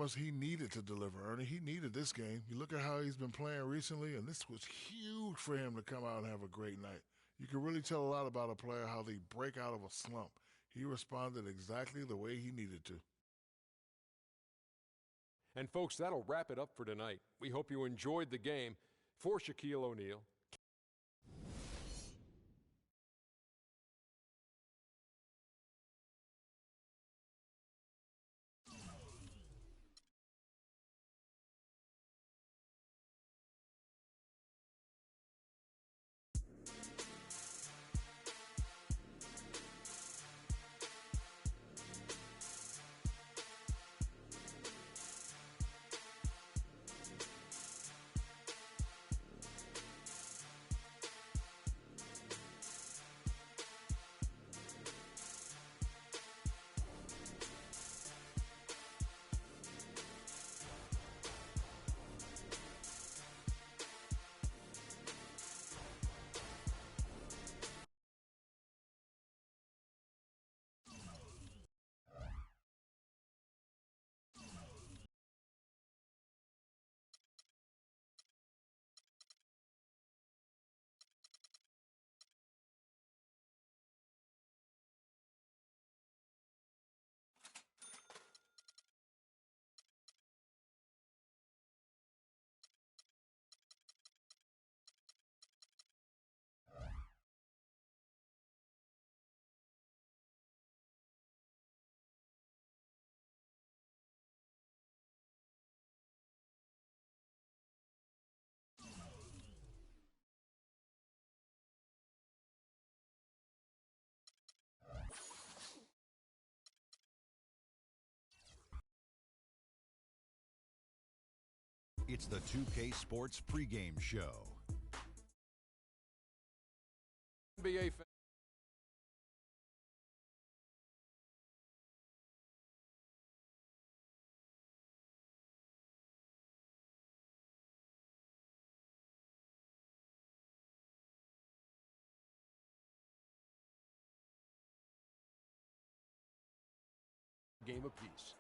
performance he needed to deliver, Ernie. He needed this game. You look at how he's been playing recently, and this was huge for him to come out and have a great night. You can really tell a lot about a player, how they break out of a slump. He responded exactly the way he needed to. And folks, that'll wrap it up for tonight. We hope you enjoyed the game. For Shaquille O'Neal, It's the 2K Sports pregame show. NBA game apiece.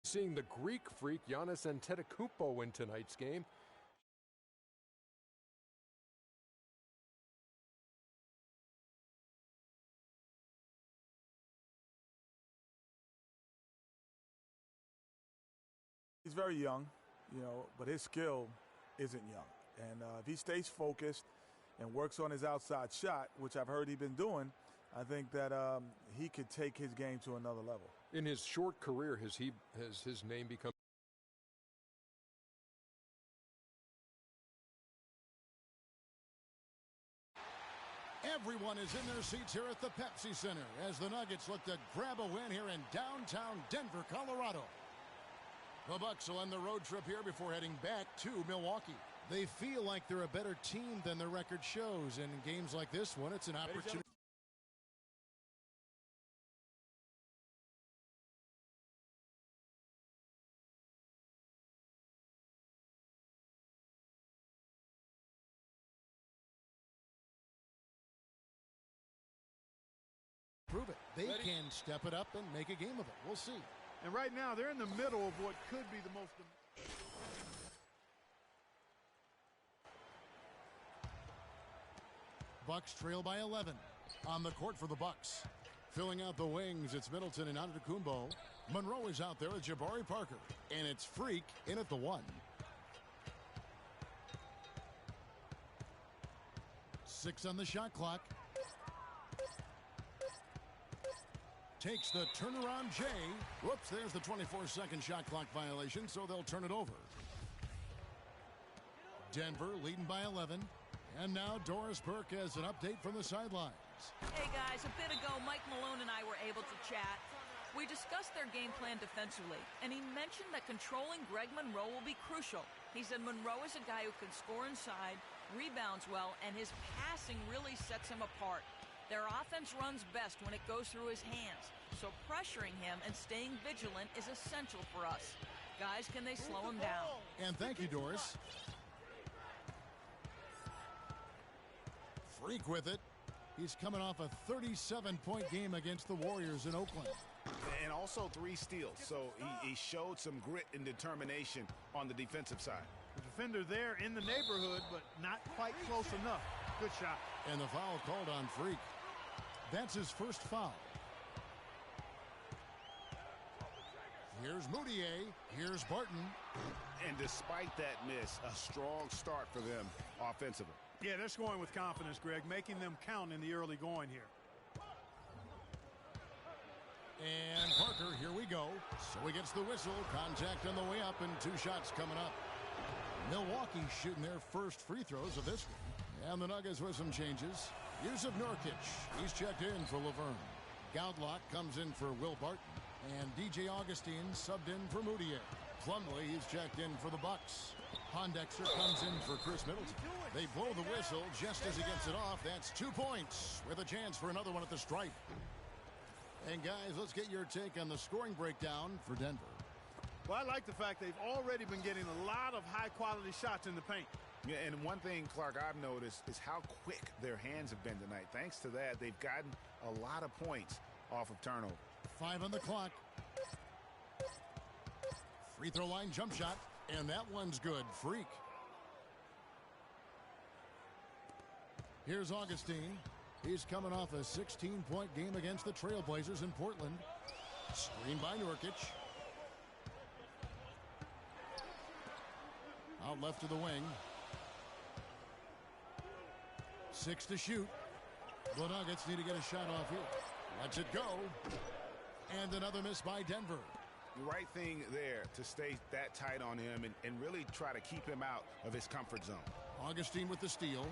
Seeing the Greek freak Giannis Antetokounmpo in tonight's game. He's very young, but his skill isn't young. And if he stays focused and works on his outside shot, which I've heard he's been doing, I think that he could take his game to another level. In his short career, has his name become? Everyone is in their seats here at the Pepsi Center as the Nuggets look to grab a win here in downtown Denver, Colorado. The Bucks will end the road trip here before heading back to Milwaukee. They feel like they're a better team than their record shows, and in games like this one, it's an opportunity. Prove it. They can step it up and make a game of it. We'll see. And right now, they're in the middle of what could be the most. Bucks trail by 11. On the court for the Bucks. Filling out the wings, it's Middleton and Antetokounmpo. Monroe is out there with Jabari Parker. And it's Freak in at the 1. 6 on the shot clock. Takes the turnaround Jay. Whoops, there's the 24-second shot clock violation, so they'll turn it over. Denver leading by 11. And now Doris Burke has an update from the sidelines. Hey guys, a bit ago Mike Malone and I were able to chat. We discussed their game plan defensively, and he mentioned that controlling Greg Monroe will be crucial. He said Monroe is a guy who can score inside, rebounds well, and his passing really sets him apart. Their offense runs best when it goes through his hands, so pressuring him and staying vigilant is essential for us. Guys, can they slow him down? And thank you, Doris. Freak with it. He's coming off a 37-point game against the Warriors in Oakland. And also 3 steals. So he showed some grit and determination on the defensive side. The defender there in the neighborhood, but not quite close enough. Good shot. And the foul called on Freak. That's his first foul. Here's Moutier. Here's Barton. And despite that miss, a strong start for them offensively. Yeah, they're scoring with confidence, Greg, making them count in the early going here. And Parker, here we go. So he gets the whistle. Contact on the way up, and 2 shots coming up. Milwaukee shooting their first free throws of this one. And the Nuggets with some changes. Yusuf Nurkic, he's checked in for Laverne. Goudlock comes in for Will Barton. And DJ Augustine subbed in for Moutier. Plumlee, he's checked in for the Bucks. Pondexter comes in for Chris Middleton. They blow the whistle just as he gets it off. That's 2 points with a chance for another one at the stripe. And guys, let's get your take on the scoring breakdown for Denver. Well, I like the fact they've already been getting a lot of high-quality shots in the paint. Yeah, and one thing, Clark, I've noticed is how quick their hands have been tonight. Thanks to that, they've gotten a lot of points off of turnover. 5 on the clock. Free throw line jump shot, and that one's good. Freak. Here's Augustine. He's coming off a 16-point game against the Trailblazers in Portland. Screen by Nurkic. Out left to the wing. 6 to shoot. The Nuggets need to get a shot off here. Lets it go. And another miss by Denver. The right thing there to stay that tight on him and really try to keep him out of his comfort zone. Augustine with the steal.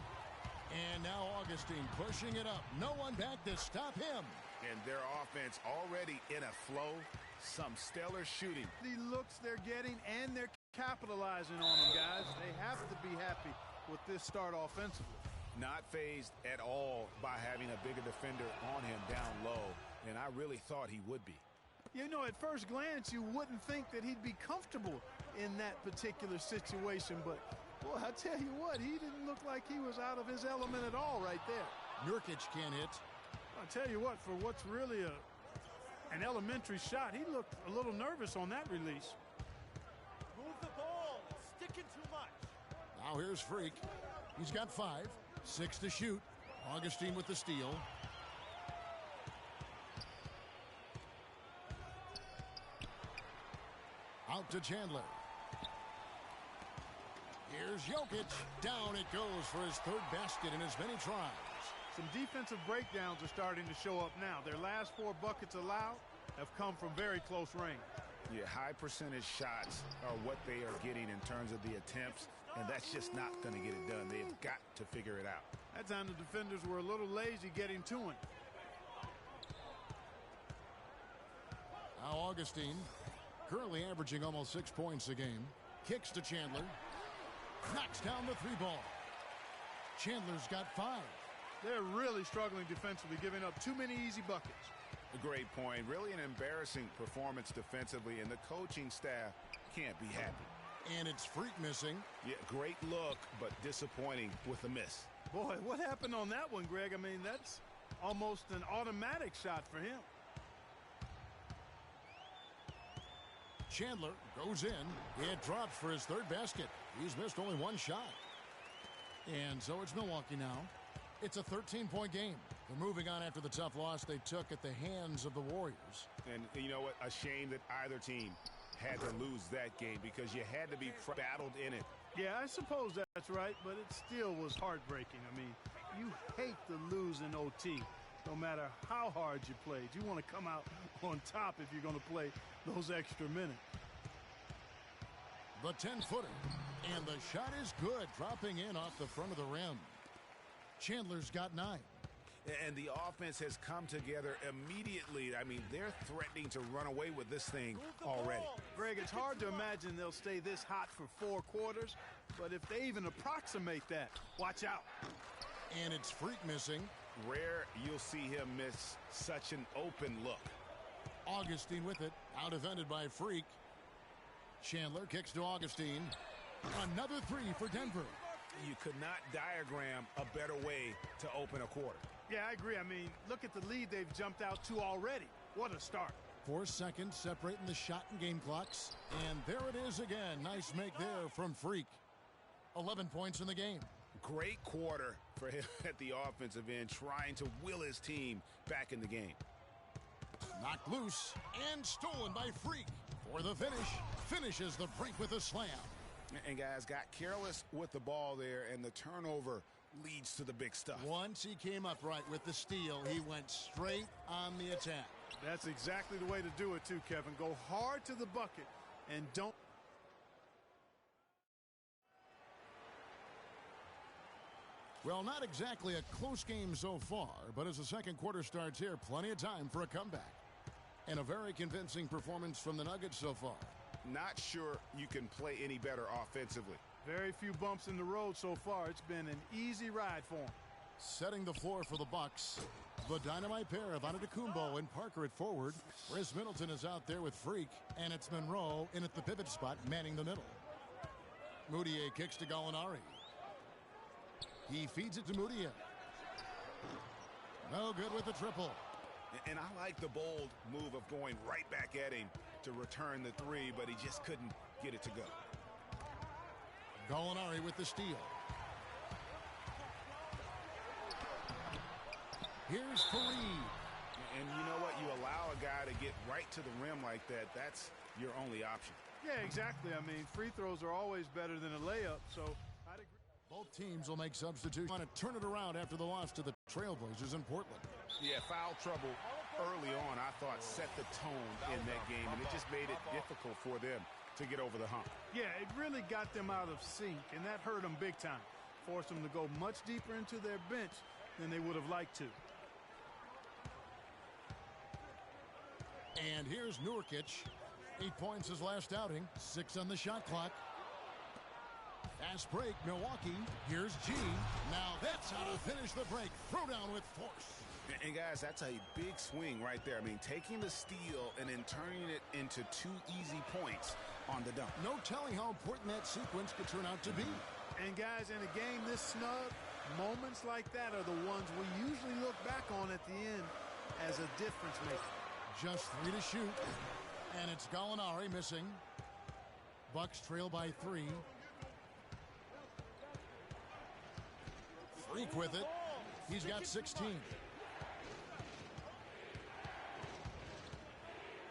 And now Augustine pushing it up. No one back to stop him. And their offense already in a flow. Some stellar shooting. The looks they're getting, and they're capitalizing on them, guys. They have to be happy with this start offensively. Not fazed at all by having a bigger defender on him down low. And I really thought he would be. You know, at first glance, you wouldn't think that he'd be comfortable in that particular situation. But, boy, I tell you what, he didn't look like he was out of his element at all right there. Nurkic can't hit. I tell you what, for what's really an elementary shot, he looked a little nervous on that release. Move the ball. It's sticking too much. Now here's Freak. He's got 5. 6 to shoot. Augustine with the steal. Out to Chandler. Here's Jokic. Down it goes for his 3rd basket in as many tries. Some defensive breakdowns are starting to show up now. Their last 4 buckets allowed have come from very close range. Yeah, high percentage shots are what they are getting in terms of the attempts, and that's just not going to get it done. They've got to figure it out. That time the defenders were a little lazy getting to him. Now Augustine, currently averaging almost 6 points a game. Kicks to Chandler. Knocks down the 3-ball. Chandler's got 5. They're really struggling defensively, giving up too many easy buckets. A great point. Really an embarrassing performance defensively, and the coaching staff can't be happy. And it's Freak missing. Yeah, great look, but disappointing with a miss. Boy, what happened on that one, Greg? I mean, that's almost an automatic shot for him. Chandler goes in. It drops for his 3rd basket. He's missed only 1 shot. And so it's Milwaukee now. It's a 13-point game. They're moving on after the tough loss they took at the hands of the Warriors. And you know what? A shame that either team had to lose that game because you had to be battled in it. Yeah, I suppose that's right, but it still was heartbreaking. I mean, you hate to lose in OT, no matter how hard you played. You want to come out on top if you're going to play those extra minutes. The 10-footer, and the shot is good, dropping in off the front of the rim. Chandler's got 9. And the offense has come together immediately. I mean, they're threatening to run away with this thing already. Greg, it's hard to imagine they'll stay this hot for 4 quarters, but if they even approximate that, watch out. And it's Freak missing. Rare you'll see him miss such an open look. Augustine with it, out evented by Freak. Chandler kicks to Augustine. Another 3 for Denver. You could not diagram a better way to open a quarter. Yeah, I agree. I mean, look at the lead they've jumped out to already. What a start. 4 seconds separating the shot and game clocks. And there it is again. Nice make there from Freak. 11 points in the game. Great quarter for him at the offensive end, trying to will his team back in the game. Knocked loose and stolen by Freak for the finish. Finishes the break with a slam. And guys, got careless with the ball there, and the turnover leads to the big stuff. Once he came up right with the steal, he went straight on the attack. That's exactly the way to do it too, Kevin. Go hard to the bucket and don't. Well, not exactly a close game so far, but as the second quarter starts here, plenty of time for a comeback. And a very convincing performance from the Nuggets so far. Not sure you can play any better offensively. Very few bumps in the road so far. It's been an easy ride for him. Setting the floor for the Bucks. The dynamite pair of Antetokounmpo and Parker at forward. Chris Middleton is out there with Freak, and it's Monroe in at the pivot spot, manning the middle. Moutier kicks to Gallinari. He feeds it to Moutier. No good with the triple. And I like the bold move of going right back at him to return the three, but he just couldn't get it to go. Gallinari with the steal. Here's Fareed. And you know what? You allow a guy to get right to the rim like that. That's your only option. Yeah, exactly. I mean, free throws are always better than a layup, so I'd agree. Both teams will make substitutions. Want to turn it around after the loss to the Trailblazers in Portland. Yeah, foul trouble early on, I thought, set the tone in that game, and it just made it difficult for them to get over the hump. Yeah, it really got them out of sync, and that hurt them big time. Forced them to go much deeper into their bench than they would have liked to. And here's Nurkic. 8 points his last outing. 6 on the shot clock. Fast break, Milwaukee. Here's G. Now that's how to finish the break. Throw down with force. And guys, that's a big swing right there. I mean, taking the steal and then turning it into 2 easy points on the dunk. No telling how important that sequence could turn out to be. And guys, in a game this snug, moments like that are the ones we usually look back on at the end as a difference maker. Just 3 to shoot. And it's Gallinari missing. Bucks trail by 3. Freak with it. He's got 16.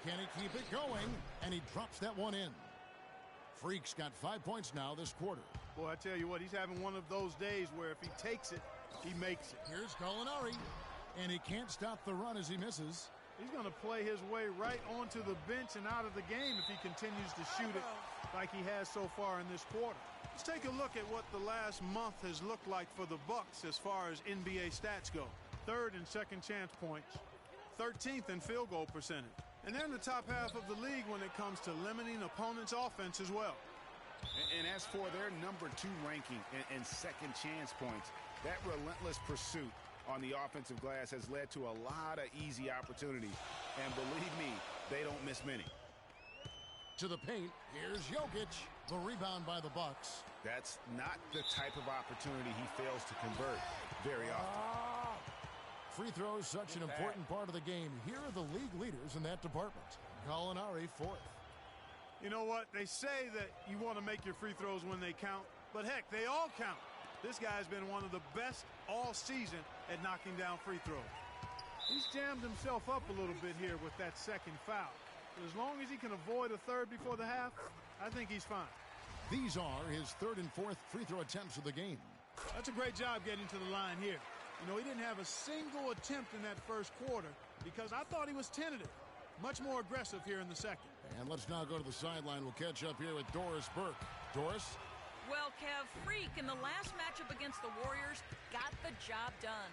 Can he keep it going? And he drops that one in. Freak's got 5 points now this quarter. Boy, I tell you what, he's having one of those days where if he takes it, he makes it. Here's Gallinari. And he can't stop the run as he misses. He's going to play his way right onto the bench and out of the game if he continues to shoot it like he has so far in this quarter. Let's take a look at what the last month has looked like for the Bucks as far as NBA stats go. 3rd in second chance points, 13th in field goal percentage. And they're in the top half of the league when it comes to limiting opponents' offense as well. And as for their number 2 ranking and second chance points, that relentless pursuit on the offensive glass has led to a lot of easy opportunities. And believe me, they don't miss many. To the paint, here's Jokic. The rebound by the Bucks. That's not the type of opportunity he fails to convert very often. Free throws, such an important part of the game. Here are the league leaders in that department. Gallinari, 4th. You know what? They say that you want to make your free throws when they count, but heck, they all count. This guy's been one of the best all season at knocking down free throws. He's jammed himself up a little bit here with that second foul. But as long as he can avoid a third before the half, I think he's fine. These are his 3rd and 4th free throw attempts of the game. That's a great job getting to the line here. You know, he didn't have a single attempt in that first quarter because I thought he was tentative. Much more aggressive here in the second. And let's now go to the sideline. We'll catch up here with Doris Burke. Doris? Well, Kev, Freak in the last matchup against the Warriors got the job done.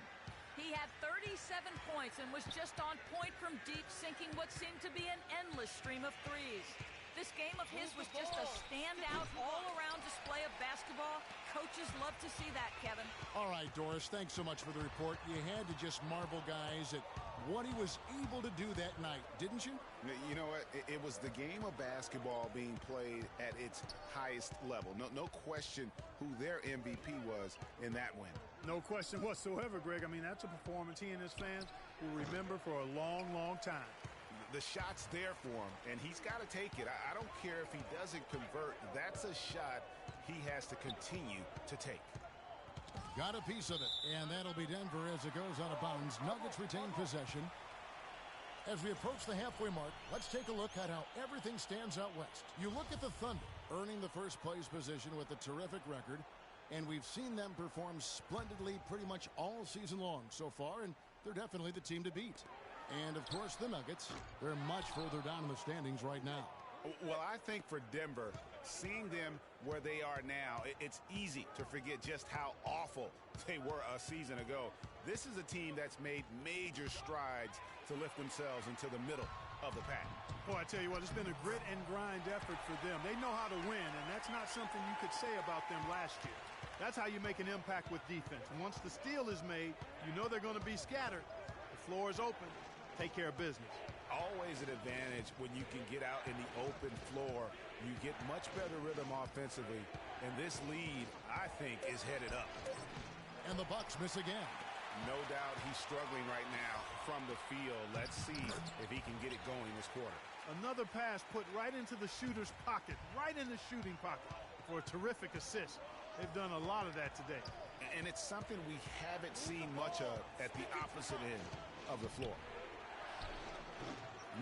He had 37 points and was just on point from deep, sinking what seemed to be an endless stream of threes. This game of his was just a standout, all-around display of basketball. Coaches love to see that, Kevin. All right, Doris, thanks so much for the report. You had to just marvel, guys, at what he was able to do that night, didn't you? You know what? It was the game of basketball being played at its highest level. No question who their MVP was in that win. No question whatsoever, Greg. I mean, that's a performance he and his fans will remember for a long, long time. The shot's there for him, and he's got to take it. I don't care if he doesn't convert. That's a shot he has to continue to take. Got a piece of it, and that'll be Denver as it goes out of bounds. Nuggets retain possession. As we approach the halfway mark, let's take a look at how everything stands out west. You look at the Thunder, earning the first place position with a terrific record, and we've seen them perform splendidly pretty much all season long so far, and they're definitely the team to beat. And, of course, the Nuggets, they're much further down in the standings right now. Well, I think for Denver, seeing them where they are now, it's easy to forget just how awful they were a season ago. This is a team that's made major strides to lift themselves into the middle of the pack. Boy, I tell you what, it's been a grit and grind effort for them. They know how to win, and that's not something you could say about them last year. That's how you make an impact with defense. And once the steal is made, you know they're going to be scattered. The floor is open. Take care of business. Always an advantage when you can get out in the open floor. You get much better rhythm offensively, and this lead, I think, is headed up. And the Bucks miss again. No doubt he's struggling right now from the field. Let's see if he can get it going this quarter. Another pass put right into the shooter's pocket, right in the shooting pocket for a terrific assist. They've done a lot of that today. And it's something we haven't seen much of at the opposite end of the floor.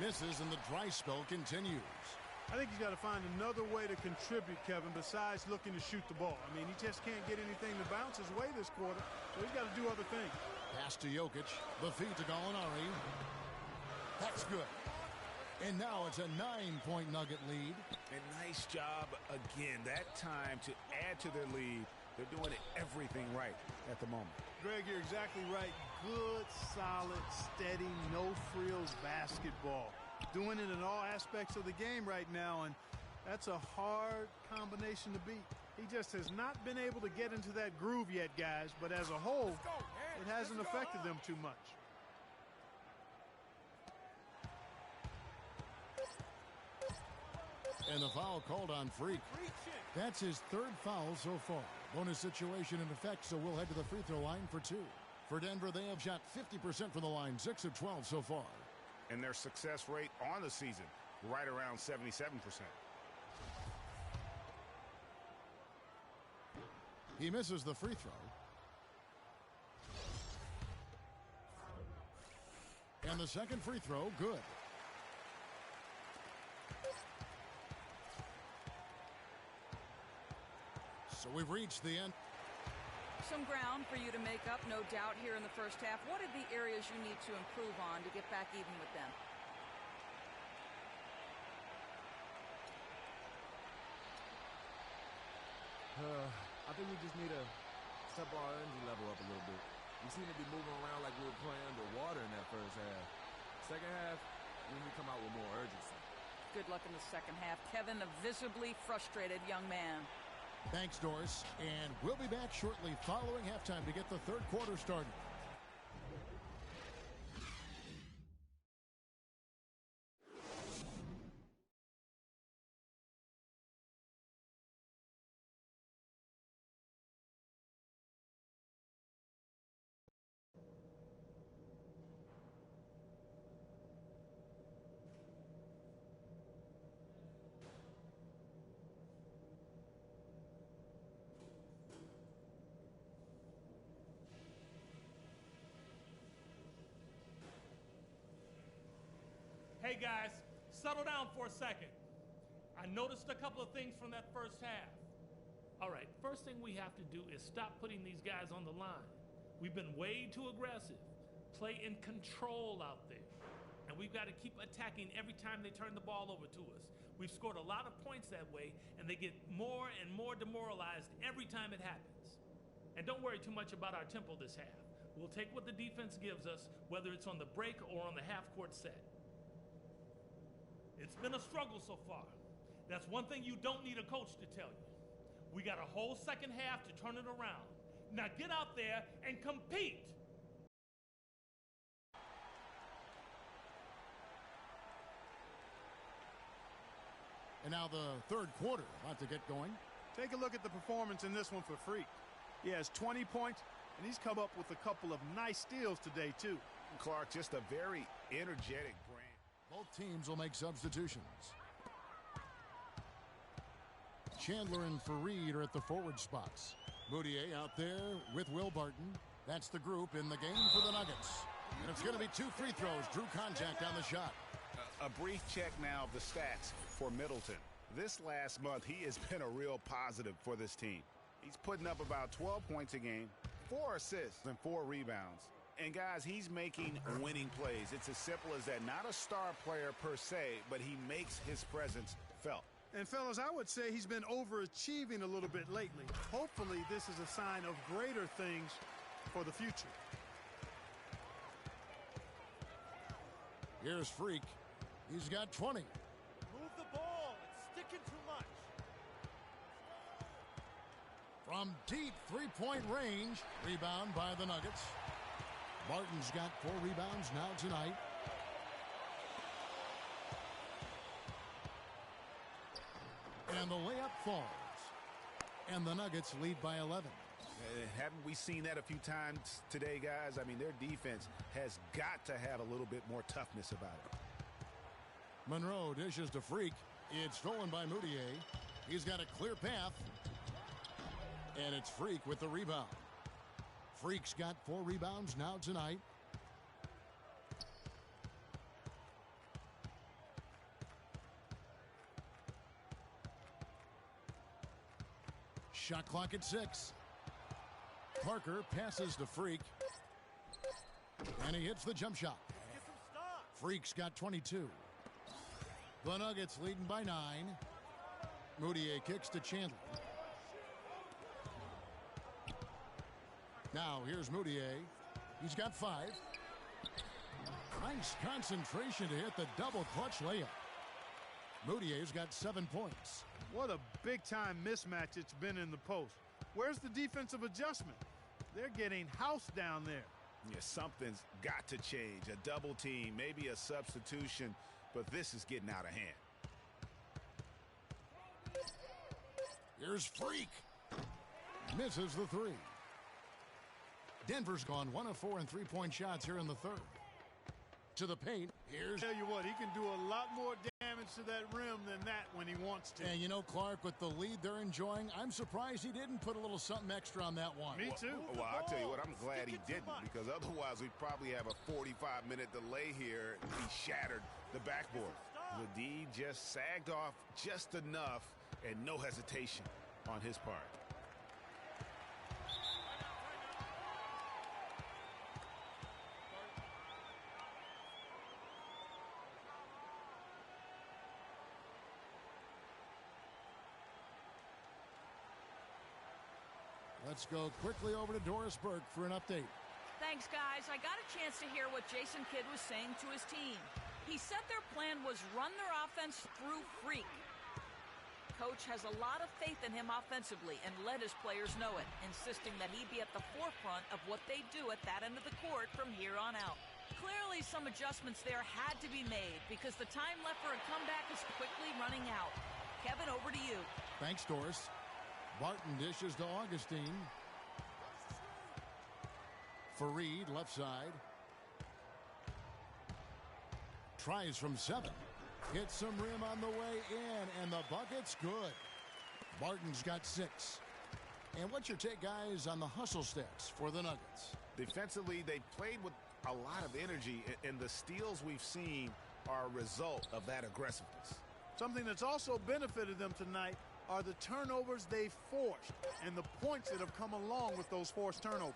Misses, and the dry spell continues. I think he's got to find another way to contribute, Kevin, besides looking to shoot the ball. I mean, he just can't get anything to bounce his way this quarter, so he's got to do other things. Pass to Jokic. The feed to Gallinari. That's good. And now it's a 9-point Nugget lead. And nice job again. That time to add to their lead. They're doing everything right at the moment. Greg, you're exactly right. Good, solid, steady, no-frills basketball. Doing it in all aspects of the game right now, and that's a hard combination to beat. He just has not been able to get into that groove yet, guys, but as a whole, it hasn't affected them too much. And the foul called on Freak. That's his third foul so far. Bonus situation in effect, so we'll head to the free throw line for two. For Denver, they have shot 50% from the line, 6 of 12 so far. And their success rate on the season, right around 77%. He misses the free throw. And the second free throw, good. So we've reached the end. Some ground for you to make up, no doubt, here in the first half. What are the areas you need to improve on to get back even with them? I think we just need to step our energy level up a little bit. We seem to be moving around like we were playing underwater in that first half. Second half, we need to come out with more urgency. Good luck in the second half. Kevin, a visibly frustrated young man. Thanks, Doris. And we'll be back shortly following halftime to get the third quarter started. Hey guys, settle down for a second. I noticed a couple of things from that first half. All right, first thing we have to do is stop putting these guys on the line. We've been way too aggressive. Play in control out there. And we've got to keep attacking every time they turn the ball over to us. We've scored a lot of points that way, and they get more and more demoralized every time it happens. And don't worry too much about our tempo this half. We'll take what the defense gives us, whether it's on the break or on the half-court set. It's been a struggle so far. That's one thing you don't need a coach to tell you. We got a whole second half to turn it around. Now get out there and compete. And now the third quarter about to get going. Take a look at the performance in this one for Freak. He has 20 points, and he's come up with a couple of nice steals today, too. Clark, just a very energetic brand. Both teams will make substitutions. Chandler and Fareed are at the forward spots. Moutier out there with Will Barton. That's the group in the game for the Nuggets. And it's going to be 2 free throws. Drew contact on the shot. A brief check now of the stats for Middleton. This last month, he has been a real positive for this team. He's putting up about 12 points a game, 4 assists, and 4 rebounds. And, guys, he's making winning plays. It's as simple as that. Not a star player per se, but he makes his presence felt. And, fellas, I would say he's been overachieving a little bit lately. Hopefully, this is a sign of greater things for the future. Here's Freak. He's got 20. Move the ball. It's sticking too much. From deep three-point range. Rebound by the Nuggets. Barton's got 4 rebounds now tonight. And the layup falls. And the Nuggets lead by 11. Haven't we seen that a few times today, guys? I mean, their defense has got to have a little bit more toughness about it. Monroe dishes to Freak. It's stolen by Moutier. He's got a clear path. And it's Freak with the rebound. Freak's got 4 rebounds now tonight. Shot clock at 6. Parker passes to Freak. And he hits the jump shot. Freak's got 22. The Nuggets leading by 9. Moutier kicks to Chandler. Now here's Moutier. He's got 5. Nice concentration to hit the double clutch layup. Moutier's got 7 points. What a big-time mismatch it's been in the post. Where's the defensive adjustment? They're getting housed down there. Yeah, something's got to change. A double team, maybe a substitution, but this is getting out of hand. Here's Freak. Misses the 3. Denver's gone 1 of 4 in three-point shots here in the third. To the paint. Here's. Tell you what, he can do a lot more damage to that rim than that when he wants to. And you know, Clark, with the lead they're enjoying, I'm surprised he didn't put a little something extra on that one. Me too. Well, I'll tell you what, I'm glad he didn't, because otherwise we'd probably have a 45-minute delay here. He shattered the backboard. The D just sagged off just enough, and no hesitation on his part. Let's go quickly over to Doris Burke for an update. Thanks, guys. I got a chance to hear what Jason Kidd was saying to his team. He said their plan was run their offense through Freak. Coach has a lot of faith in him offensively and let his players know it, insisting that he be at the forefront of what they do at that end of the court from here on out. Clearly, some adjustments there had to be made because the time left for a comeback is quickly running out. Kevin, over to you. Thanks, Doris. Barton dishes to Augustine. Fareed, left side. Tries from 7. Hits some rim on the way in, and the bucket's good. Barton's got 6. And what's your take, guys, on the hustle stats for the Nuggets? Defensively, they played with a lot of energy, and the steals we've seen are a result of that aggressiveness. Something that's also benefited them tonight are the turnovers they've forced and the points that have come along with those forced turnovers.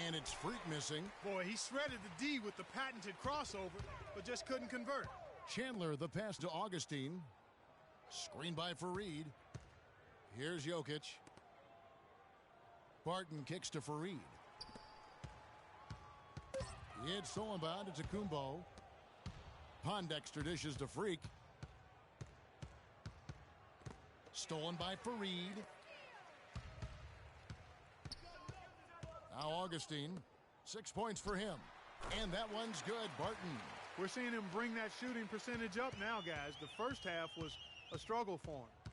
And it's Freak missing. Boy, he shredded the D with the patented crossover, but just couldn't convert. Chandler, the pass to Augustine. Screen by Fareed. Here's Jokic. Barton kicks to Fareed. It's stolen by Antetokounmpo. Pondexter dishes to Freak. Stolen by Fareed. Now Augustine. 6 points for him. And that one's good. Barton. We're seeing him bring that shooting percentage up now, guys. The first half was a struggle for him.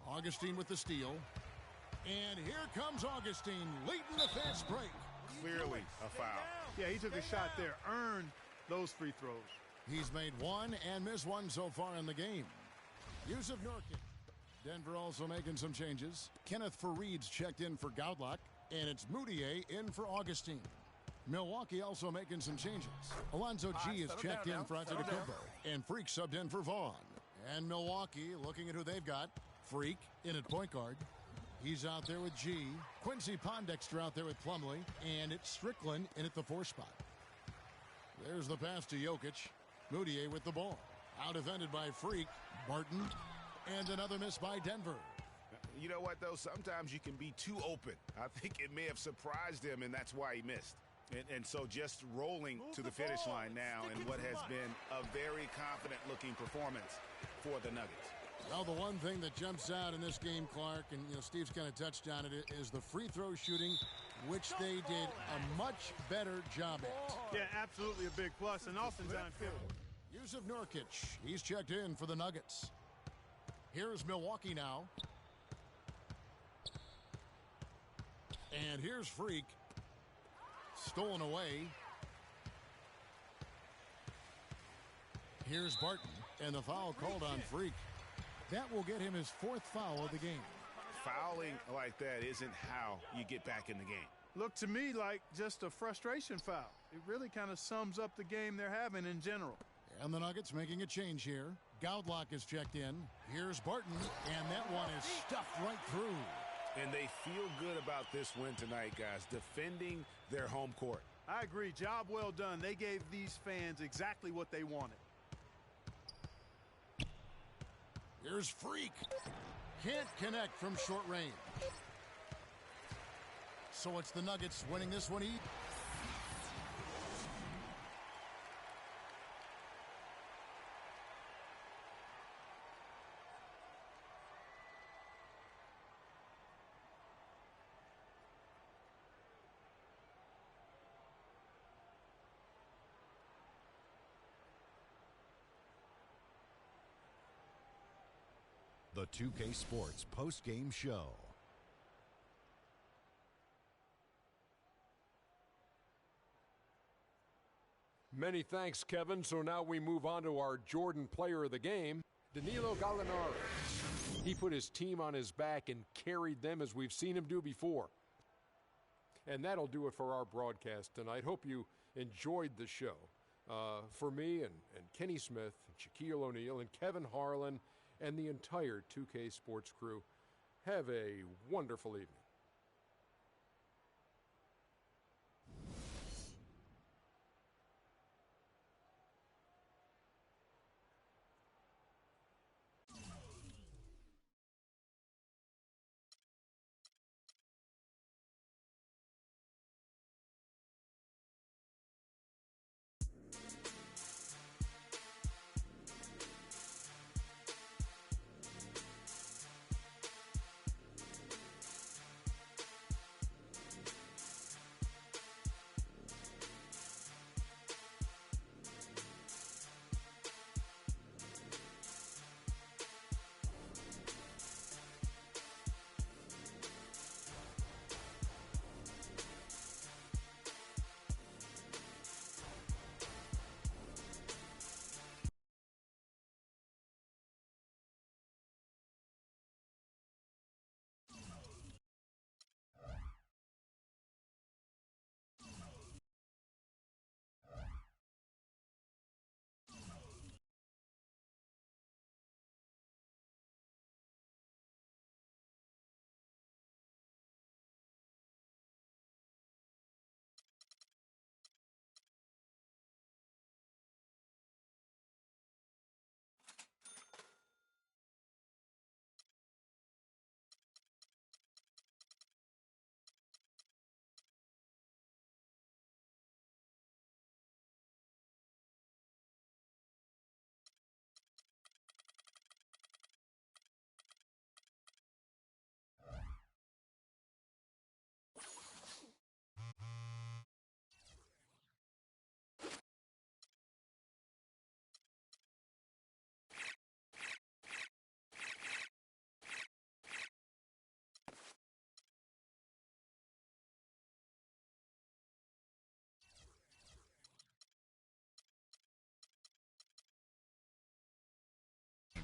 Augustine with the steal. And here comes Augustine leading the fast break. Clearly a foul. Yeah, he took a shot there, earned those free throws. He's made one and missed one so far in the game. Yusuf Nurkic. Denver also making some changes. Kenneth Farid's checked in for Gaudlac, and it's Moutier in for Augustine. Milwaukee also making some changes. Alonzo G is checked in for Antetokounmpo, and Freak subbed in for Vaughn. And Milwaukee looking at who they've got. Freak in at point guard. He's out there with G. Quincy Pondexter out there with Plumlee, and it's Strickland in at the 4 spot. There's the pass to Jokic. Moutier with the ball. Out defended by Freak. Barton. And another miss by Denver. You know what, though? Sometimes you can be too open. I think it may have surprised him, and that's why he missed. And so just rolling to the finish line now in what has been a very confident-looking performance for the Nuggets. Well, the one thing that jumps out in this game, Clark, and Steve's kind of touched on it, is the free throw shooting, which they did a much better job at. Yeah, absolutely a big plus, and oftentimes Yusuf Nurkic, he's checked in for the Nuggets. Here's Milwaukee now. And here's Freak. Stolen away. Here's Barton, and the foul called on Freak. That will get him his 4th foul of the game. Fouling like that isn't how you get back in the game. Looked to me like just a frustration foul. It really kind of sums up the game they're having in general. And the Nuggets making a change here. Gaudlac is checked in. Here's Barton, and that one is stuffed right through. And they feel good about this win tonight, guys, defending their home court. I agree. Job well done. They gave these fans exactly what they wanted. Here's Freak. Can't connect from short range. So it's the Nuggets winning this one. The 2K Sports post-game show. Many thanks, Kevin. So now we move on to our Jordan player of the game, Danilo Gallinari. He put his team on his back and carried them as we've seen him do before. And that'll do it for our broadcast tonight. Hope you enjoyed the show. For me and Kenny Smith, and Shaquille O'Neal, and Kevin Harlan, and the entire 2K Sports crew, have a wonderful evening.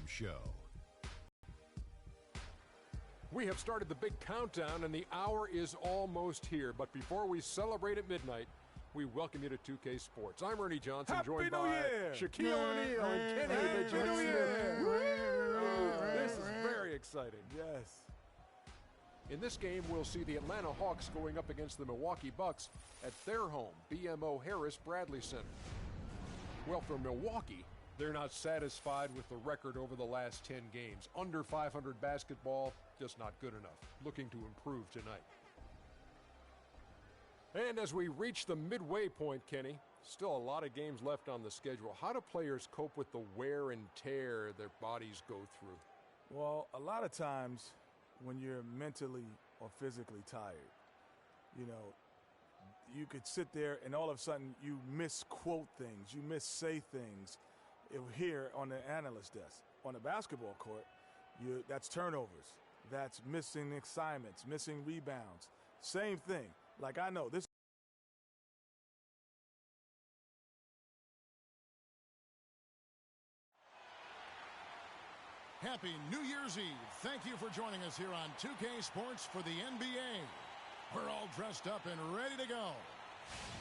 Show. We have started the big countdown, and the hour is almost here. But before we celebrate at midnight, we welcome you to 2K Sports. I'm Ernie Johnson, joined by Shaquille O'Neal and Kenny the Jet Smith. This is very exciting. Yes. In this game, we'll see the Atlanta Hawks going up against the Milwaukee Bucks at their home, BMO Harris Bradley Center. Well, for Milwaukee, they're not satisfied with the record over the last 10 games. Under 500 basketball, just not good enough. Looking to improve tonight. And as we reach the midway point, Kenny, still a lot of games left on the schedule. How do players cope with the wear and tear their bodies go through? Well, a lot of times when you're mentally or physically tired, you know, you could sit there and all of a sudden you misquote things, you missay things here on the analyst desk. On the basketball court, that's turnovers, that's missing assignments, missing rebounds. Same thing. Like I know this. Happy New Year's Eve. Thank you for joining us here on 2K Sports for the NBA. We're all dressed up and ready to go.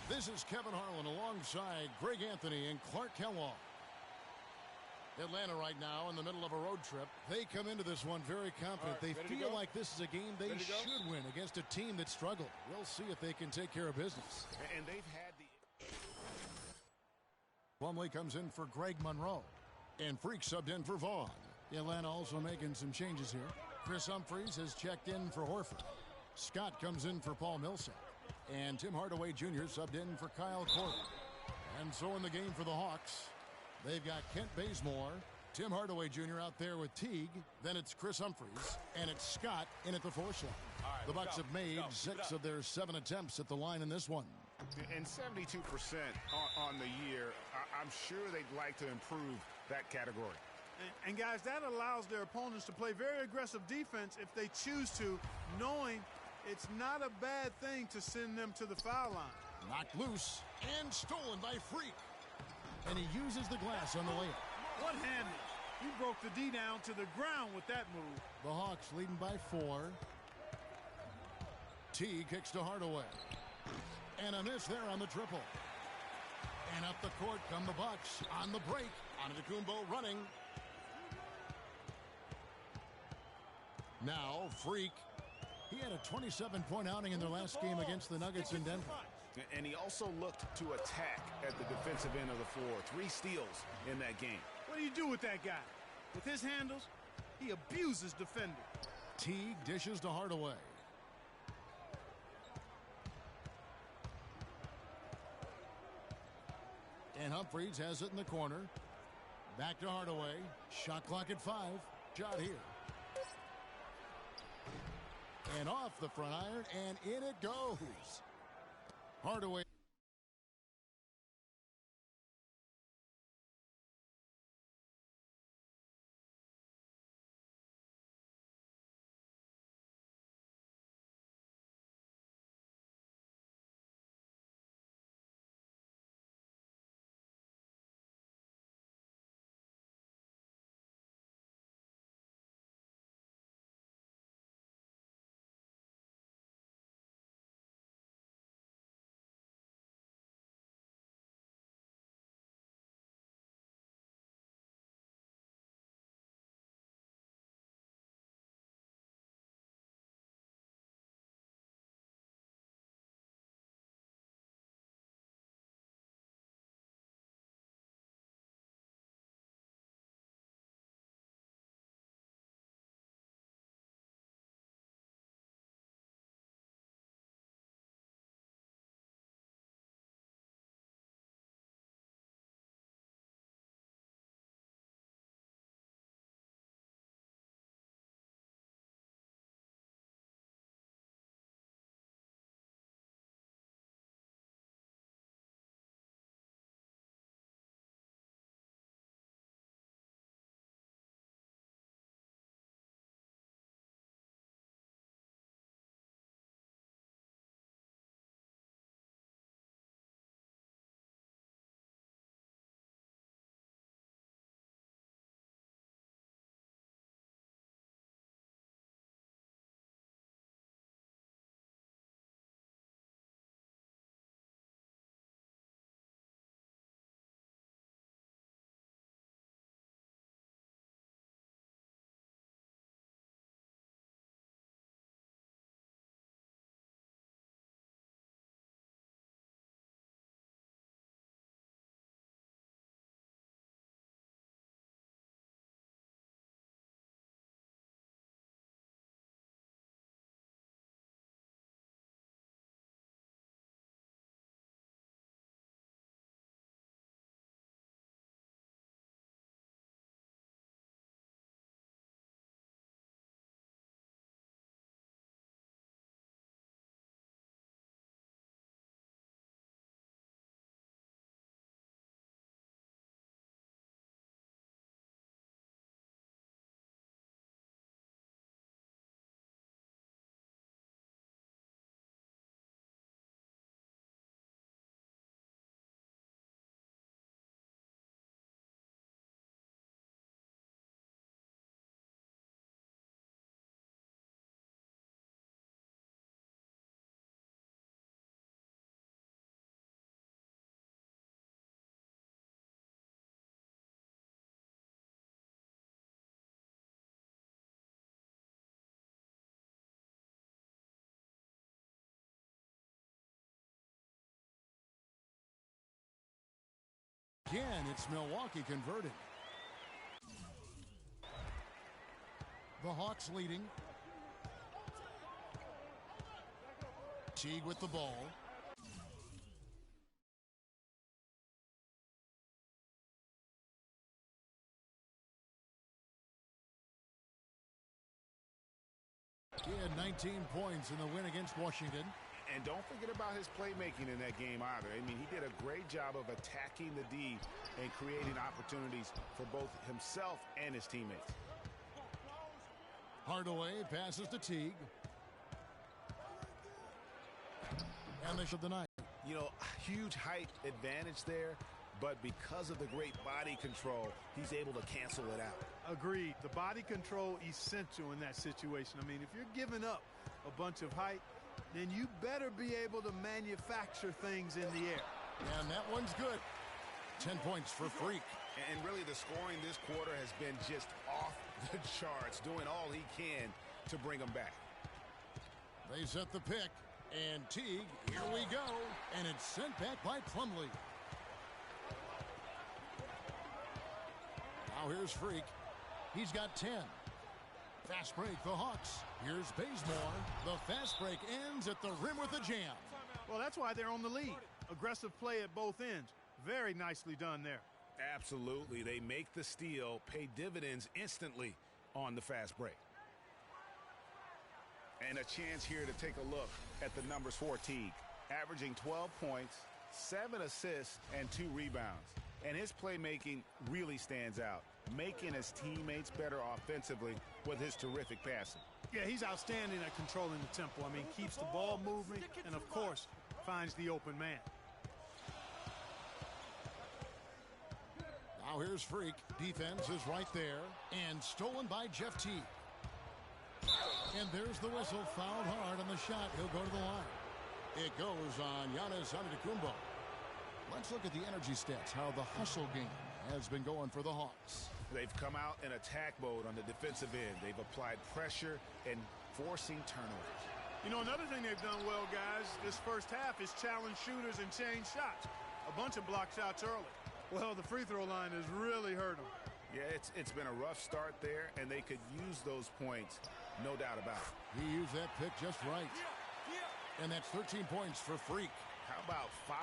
This is Kevin Harlan alongside Greg Anthony and Clark Kellogg. Atlanta right now in the middle of a road trip. They come into this one very confident. They feel like this is a game they should win against a team that struggled. We'll see if they can take care of business. And they've had the... Plumlee comes in for Greg Monroe. And Freak subbed in for Vaughn. Atlanta also making some changes here. Chris Humphries has checked in for Horford. Scott comes in for Paul Millsap. And Tim Hardaway Jr. subbed in for Kyle Korver. And so in the game for the Hawks, they've got Kent Bazemore, Tim Hardaway Jr. out there with Teague. Then it's Chris Humphries, and it's Scott in at the 4 slot. The Bucks have made 6 of their 7 attempts at the line in this one. And 72% on the year. I'm sure they'd like to improve that category. And guys, that allows their opponents to play very aggressive defense if they choose to, knowing it's not a bad thing to send them to the foul line. Knocked loose and stolen by Freak. And he uses the glass on the layup. What handle? He broke the D down to the ground with that move. The Hawks leading by 4. T kicks to Hardaway. And a miss there on the triple. And up the court come the Bucks on the break. Antetokounmpo running. Now Freak. He had a 27-point outing in their last game against the Nuggets in Denver. And he also looked to attack at the defensive end of the floor. 3 steals in that game. What do you do with that guy? With his handles, he abuses defenders. Teague dishes to Hardaway. And Humphries has it in the corner. Back to Hardaway. Shot clock at 5. Shot here. And off the front iron, and in it goes. Hardaway. again, it's Milwaukee converting. The Hawks leading. Teague with the ball. He had 19 points in the win against Washington. And don't forget about his playmaking in that game either. I mean, he did a great job of attacking the D and creating opportunities for both himself and his teammates. Hardaway passes to Teague. And they should the night. You know, huge height advantage there, but because of the great body control, he's able to cancel it out. Agreed. The body control essential in that situation. I mean, if you're giving up a bunch of height, then you better be able to manufacture things in the air. And that one's good. 10 points for Freak. And really the scoring this quarter has been just off the charts, doing all he can to bring them back. They set the pick. And Teague, here we go. And it's sent back by Plumlee. Now here's Freak. He's got 10. Fast break, the Hawks. Here's Bazemore. The fast break ends at the rim with a jam. Well, that's why they're on the lead. Aggressive play at both ends. Very nicely done there. Absolutely. They make the steal, pay dividends instantly on the fast break. And a chance here to take a look at the numbers for Teague. Averaging 12 points, 7 assists, and 2 rebounds. And his playmaking really stands out, making his teammates better offensively with his terrific passing. Yeah, he's outstanding at controlling the tempo. I mean, keeps the ball moving and, of course, finds the open man. Now here's Freak. Defense is right there. And stolen by Jeff Teague. And there's the whistle. Fouled hard on the shot. He'll go to the line. It goes on Giannis Antetokounmpo. Let's look at the energy stats, how the hustle game has been going for the Hawks. They've come out in attack mode on the defensive end. They've applied pressure and forcing turnovers. You know, another thing they've done well, guys, this first half is challenge shooters and change shots. A bunch of block shots early. Well, the free throw line has really hurt them. Yeah, it's been a rough start there, and they could use those points, no doubt about it. He used that pick just right. And that's 13 points for Freak. How about 5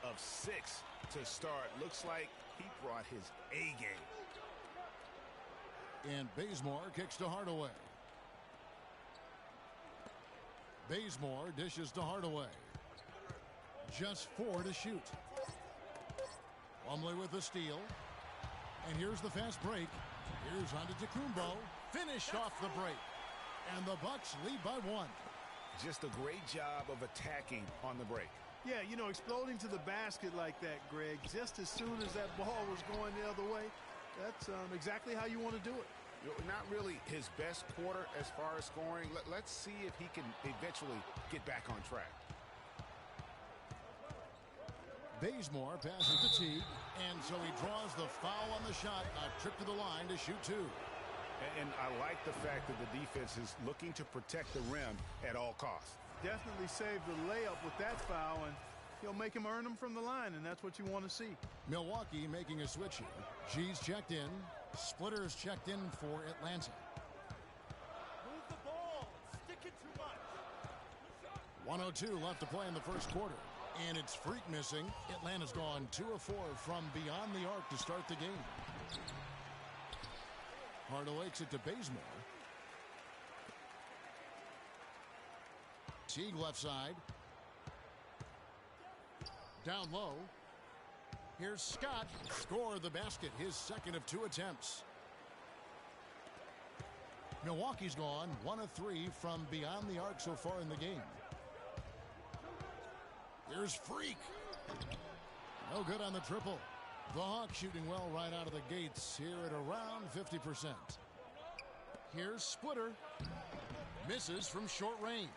of 6 to start? Looks like he brought his A game. And Bazemore kicks to Hardaway. Bazemore dishes to Hardaway. Just 4 to shoot. Plumlee with the steal. And here's the fast break. Here's Antetokounmpo. Finished off the break. And the Bucks lead by 1. Just a great job of attacking on the break. Yeah, you know, exploding to the basket like that, Greg, just as soon as that ball was going the other way, that's exactly how you want to do it. Not really his best quarter as far as scoring. Let's see if he can eventually get back on track. Bazemore passes to Teague, and so he draws the foul on the shot. A trip to the line to shoot 2. And I like the fact that the defense is looking to protect the rim at all costs. Definitely saved the layup with that foul, and he'll make him earn them from the line, and that's what you want to see. Milwaukee making a switch here. G's checked in. Splitter's checked in for Atlanta. Move the ball. Stick it too much. 1:02 left to play in the first quarter. And it's Freak missing. Atlanta's gone 2 of 4 from beyond the arc to start the game. Hardaway kicks it to Bazemore. Teague left side. Down low. Here's Scott. Score the basket. His second of 2 attempts. Milwaukee's gone 1 of 3 from beyond the arc so far in the game. Here's Freak. No good on the triple. The Hawks shooting well right out of the gates here at around 50%. Here's Splitter. Misses from short range.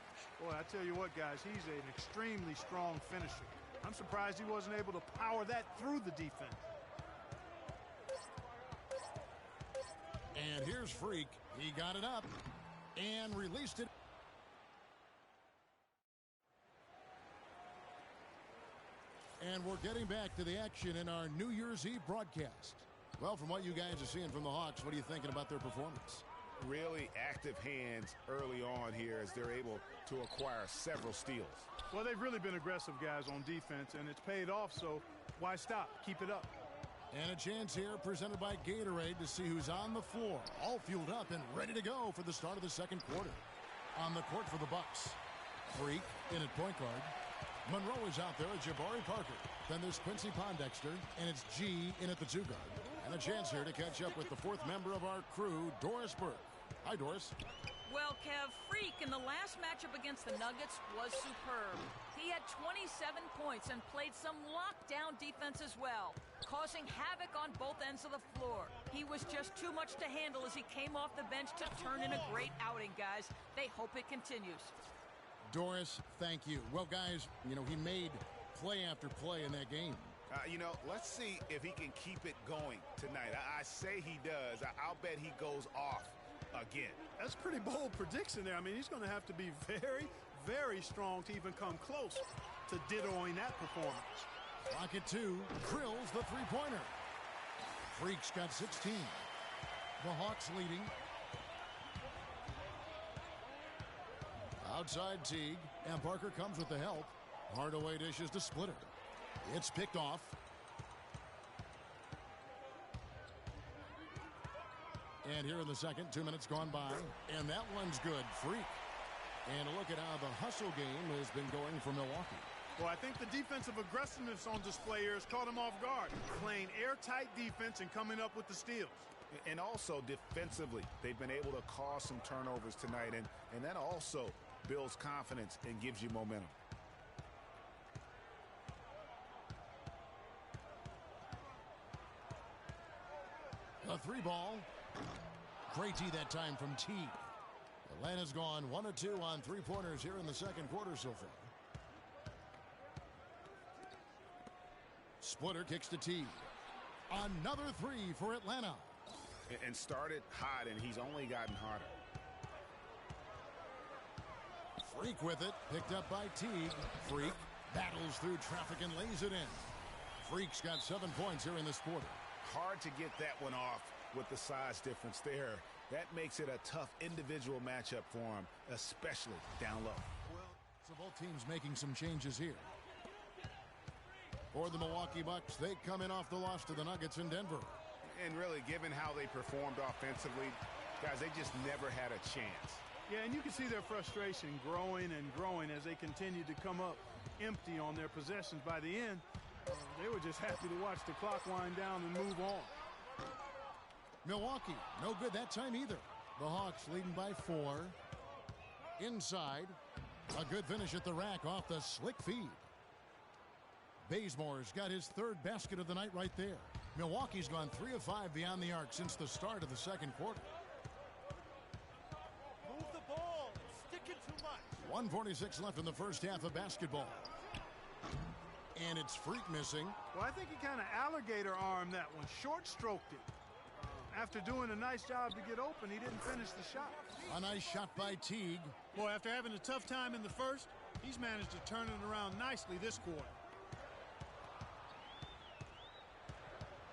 Boy, I tell you what, guys, he's an extremely strong finisher. I'm surprised he wasn't able to power that through the defense. And here's Freak. He got it up and released it. And we're getting back to the action in our New Year's Eve broadcast. Well, from what you guys are seeing from the Hawks, what are you thinking about their performance? Really active hands early on here as they're able to acquire several steals. Well, they've really been aggressive, guys, on defense, and it's paid off, so why stop? Keep it up. And a chance here presented by Gatorade to see who's on the floor, all fueled up and ready to go for the start of the second quarter. On the court for the Bucks, Freak in at point guard. Monroe is out there at Jabari Parker. Then there's Quincy Pondexter, and it's G in at the 2 guard. And a chance here to catch up with the 4th member of our crew, Doris Burke. Hi, Doris. Well, Kev, Freak in the last matchup against the Nuggets was superb. He had 27 points and played some lockdown defense as well, causing havoc on both ends of the floor. He was just too much to handle as he came off the bench to turn in a great outing, guys. They hope it continues. Doris, thank you. Well, guys, he made play after play in that game. Let's see if he can keep it going tonight. I say he does. I'll bet he goes off again. That's a pretty bold prediction there. I mean, he's going to have to be very, very strong to even come close to dittoing that performance. Clock at 2. Drills the three-pointer. Freak's got 16. The Hawks leading. Outside Teague, and Parker comes with the help. Hardaway dishes to Splitter. It's picked off. And here in the second, 2 minutes gone by, and that one's good. Freak. And a look at how the hustle game has been going for Milwaukee. Well, I think the defensive aggressiveness on display here has caught him off guard, playing airtight defense and coming up with the steals. And also defensively, they've been able to cause some turnovers tonight, and that also builds confidence and gives you momentum. A 3-ball. Great tee that time from Teague. Atlanta's gone 1 of 2 on 3-pointers here in the second quarter so far. Splitter kicks to Teague. Another 3 for Atlanta. And started hot, and he's only gotten hotter. Freak with it, picked up by Teague. Freak battles through traffic and lays it in. Freak's got 7 points here in this quarter. Hard to get that one off with the size difference there. That makes it a tough individual matchup for him, especially down low. Well, so both teams making some changes here. For the Milwaukee Bucks, they come in off the loss to the Nuggets in Denver. And really, given how they performed offensively, guys, they just never had a chance. Yeah, and you can see their frustration growing and growing as they continue to come up empty on their possessions. By the end, they were just happy to watch the clock wind down and move on. Milwaukee, no good that time either. The Hawks leading by 4. Inside, a good finish at the rack off the slick feed. Bazemore's got his 3rd basket of the night right there. Milwaukee's gone 3 of 5 beyond the arc since the start of the second quarter. Move the ball. It's sticking too much. 1:46 left in the first half of basketball. And it's Freak missing. Well, I think he kind of alligator armed that one. Short stroked it. After doing a nice job to get open, he didn't finish the shot. A nice shot by Teague. Boy, after having a tough time in the first, he's managed to turn it around nicely this quarter.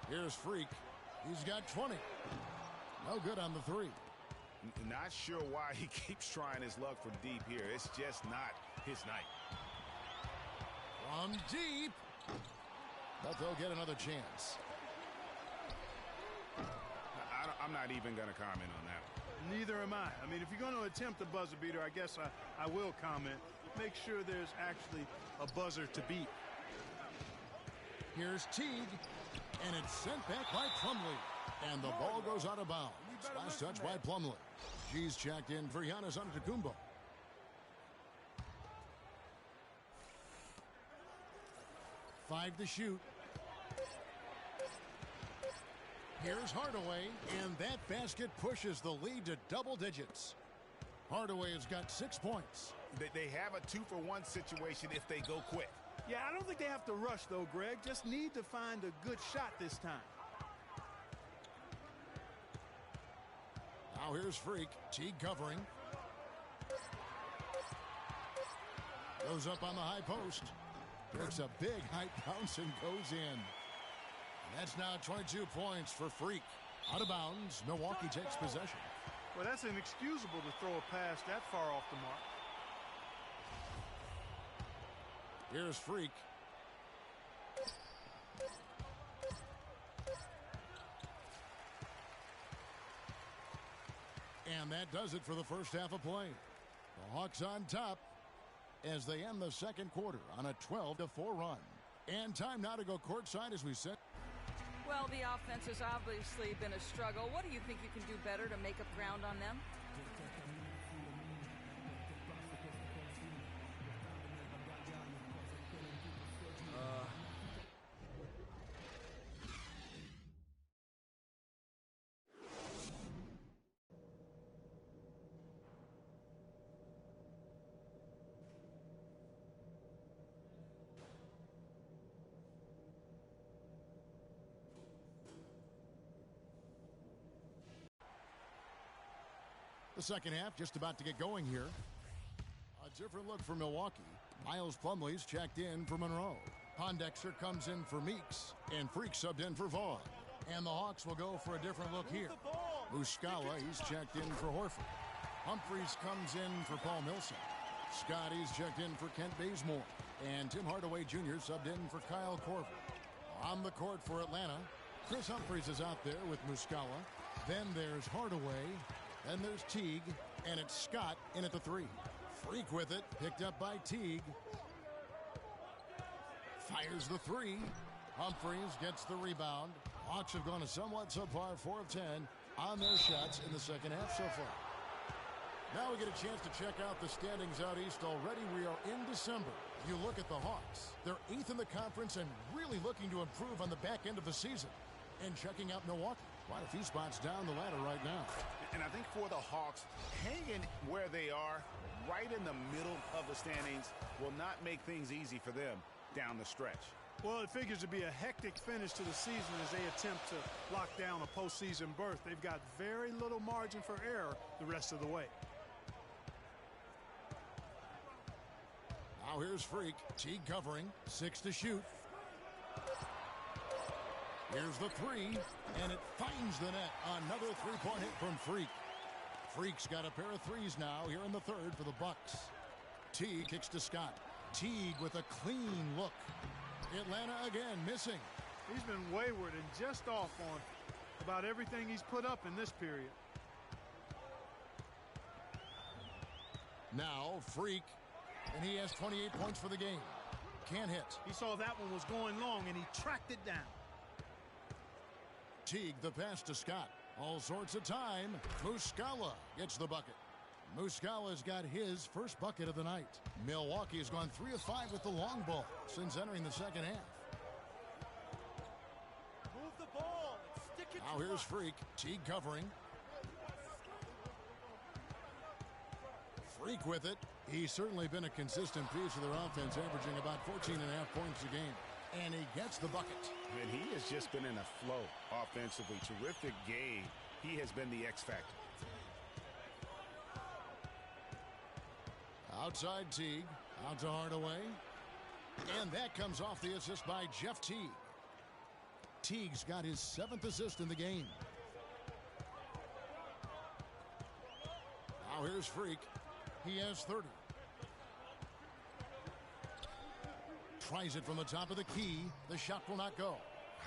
Here's Freak. He's got 20. No good on the 3. Not sure why he keeps trying his luck from deep here. It's just not his night. From deep. But they'll get another chance. I'm not even going to comment on that one. Neither am I. I mean, if you're going to attempt a buzzer beater, I guess I will comment. Make sure there's actually a buzzer to beat. Here's Teague. And it's sent back by Plumlee. And the ball goes out of bounds. Last touch by Plumlee. G's checked in for Giannis Antetokounmpo. Five to shoot. Here's Hardaway, and that basket pushes the lead to double digits. Hardaway has got 6 points. They have a 2-for-1 situation if they go quick. Yeah, I don't think they have to rush, though, Greg. Just need to find a good shot this time. Now here's Freak. Teague covering. Goes up on the high post. Takes a big high bounce and goes in. And that's now 22 points for Freak. Out of bounds, Milwaukee takes possession. Well, that's inexcusable to throw a pass that far off the mark. Here's Freak. And that does it for the first half of play. The Hawks on top as they end the second quarter on a 12-4 run. And time now to go courtside as we said. Well, the offense has obviously been a struggle. What do you think you can do better to make up ground on them? The second half just about to get going here. A different look for Milwaukee. Miles Plumlee's checked in for Monroe. Pondexter comes in for Meeks. And Freak subbed in for Vaughn. And the Hawks will go for a different look here. Muscala, he's checked in for Horford. Humphries comes in for Paul Millsap. Scotty's checked in for Kent Bazemore. And Tim Hardaway Jr. subbed in for Kyle Korver. On the court for Atlanta, Chris Humphries is out there with Muscala. Then there's Hardaway. Then there's Teague, and it's Scott in at the three. Freak with it, picked up by Teague. Fires the three. Humphries gets the rebound. Hawks have gone a somewhat subpar 4 of 10 on their shots in the second half so far. Now we get a chance to check out the standings out east already. We are in December. You look at the Hawks. They're 8th in the conference and really looking to improve on the back end of the season. And checking out Milwaukee. Quite a few spots down the ladder right now. And I think for the Hawks, hanging where they are, right in the middle of the standings, will not make things easy for them down the stretch. Well, it figures to be a hectic finish to the season as they attempt to lock down a postseason berth. They've got very little margin for error the rest of the way. Now here's Freak. Teague covering. 6 to shoot. Here's the three, and it finds the net. Another three-point hit from Freak. Freak's got a pair of threes now here in the third for the Bucks. Teague kicks to Scott. Teague with a clean look. Atlanta again missing. He's been wayward and just off on about everything he's put up in this period. Now Freak, and he has 28 points for the game. Can't hit. He saw that one was going long, and he tracked it down. Teague, the pass to Scott. All sorts of time. Muscala gets the bucket. Muscala's got his first bucket of the night. Milwaukee has gone 3 of 5 with the long ball since entering the second half. Move the ball. Stick it now here's Freak. Teague covering. Freak with it. He's certainly been a consistent piece of their offense, averaging about 14.5 points a game. And he gets the bucket. And he has just been in a flow offensively. Terrific game. He has been the X factor. Outside Teague. Out to Hardaway. And that comes off the assist by Jeff Teague. Teague's got his 7th assist in the game. Now here's Freak. He has 30. Tries it from the top of the key. The shot will not go.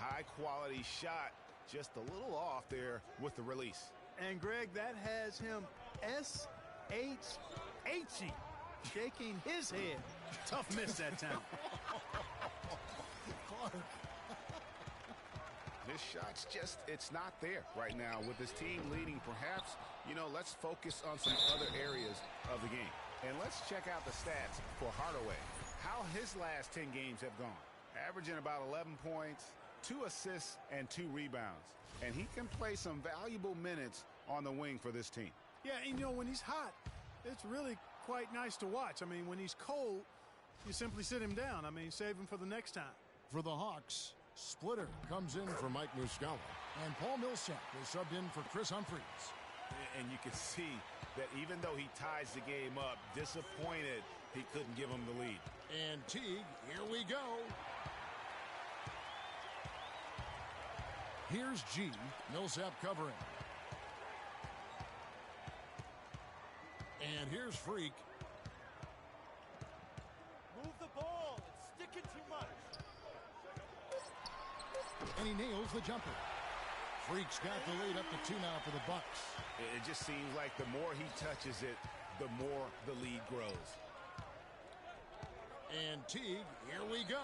High quality shot. Just a little off there with the release. And Greg, that has him S-H-H-E. Shaking his head. Tough miss that time. This shot's just, it's not there right now. With his team leading, perhaps, let's focus on some other areas of the game. And let's check out the stats for Hardaway. How his last 10 games have gone. Averaging about 11 points, 2 assists, and 2 rebounds. And he can play some valuable minutes on the wing for this team. Yeah, and when he's hot, it's really quite nice to watch. I mean, when he's cold, you simply sit him down. I mean, save him for the next time. For the Hawks, Splitter comes in for Mike Muscala. And Paul Millsap is subbed in for Chris Humphries. And you can see that even though he ties the game up, disappointed he couldn't give him the lead. And Teague, here we go. Here's G. Millsap covering. And here's Freak. Move the ball. It's sticking too much. And he nails the jumper. Freak's got the lead up to 2 now for the Bucks. It just seems like the more he touches it, the more the lead grows. And Teague, here we go.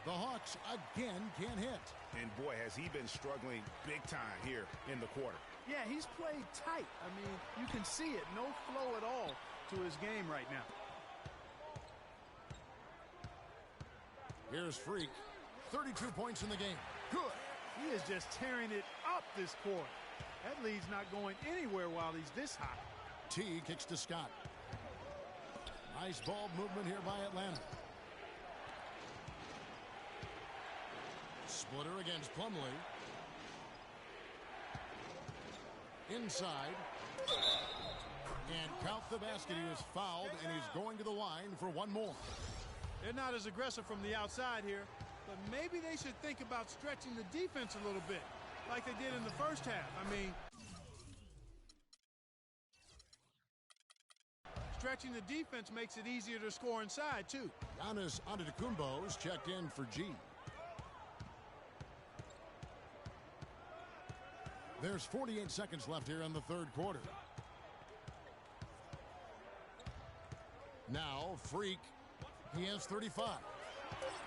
The Hawks again can't hit. And boy, has he been struggling big time here in the quarter. Yeah, he's played tight. I mean, you can see it. No flow at all to his game right now. Here's Freak. 32 points in the game. Good. He is just tearing it up this quarter. That lead's not going anywhere while he's this hot. T kicks to Scott. Nice ball movement here by Atlanta. Splitter against Plumlee. Inside. And count the basket. He was fouled, and he's going to the line for one more. They're not as aggressive from the outside here, but maybe they should think about stretching the defense a little bit, like they did in the first half. I mean, stretching the defense makes it easier to score inside, too. Giannis Antetokounmpo's checked in for G. There's 48 seconds left here in the third quarter. Now, Freak. He has 35.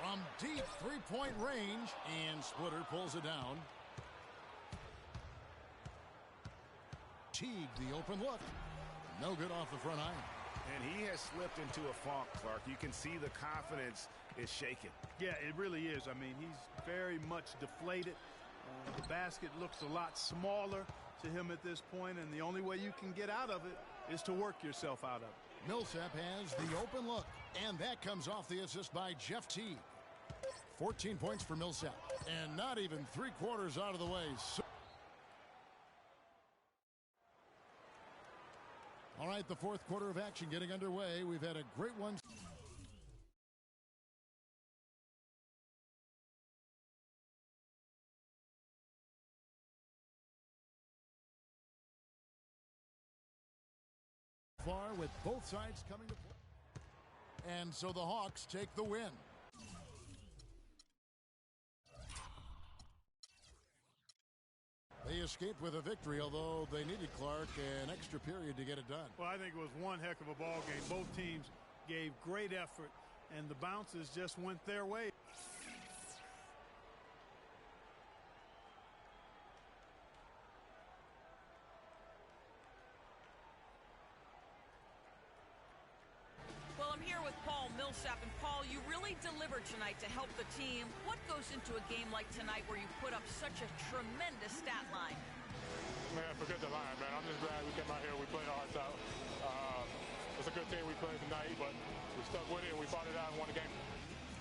From deep three-point range, and Splitter pulls it down. Teague, the open look. No good off the front iron. And he has slipped into a funk, Clark. You can see the confidence is shaken. Yeah, it really is. I mean, he's very much deflated. The basket looks a lot smaller to him at this point, and the only way you can get out of it is to work yourself out of it. Millsap has the open look, and that comes off the assist by Jeff Teague. 14 points for Millsap, and not even 3/4 out of the way. All right, the fourth quarter of action getting underway. We've had a great one. Far with both sides coming to play. And so the Hawks take the win. They escaped with a victory, although they needed, Clark, an extra period to get it done. Well, I think it was one heck of a ball game. Both teams gave great effort, and the bounces just went their way. Well, I'm here with Paul Millsap, and Paul, you really delivered tonight to help the team. What goes into a game like tonight where you put up such a tremendous stat line? Man, forget the line, man. I'm just glad we came out here, we played our hearts out. It's a good team we played tonight, but we stuck with it and we fought it out and won the game.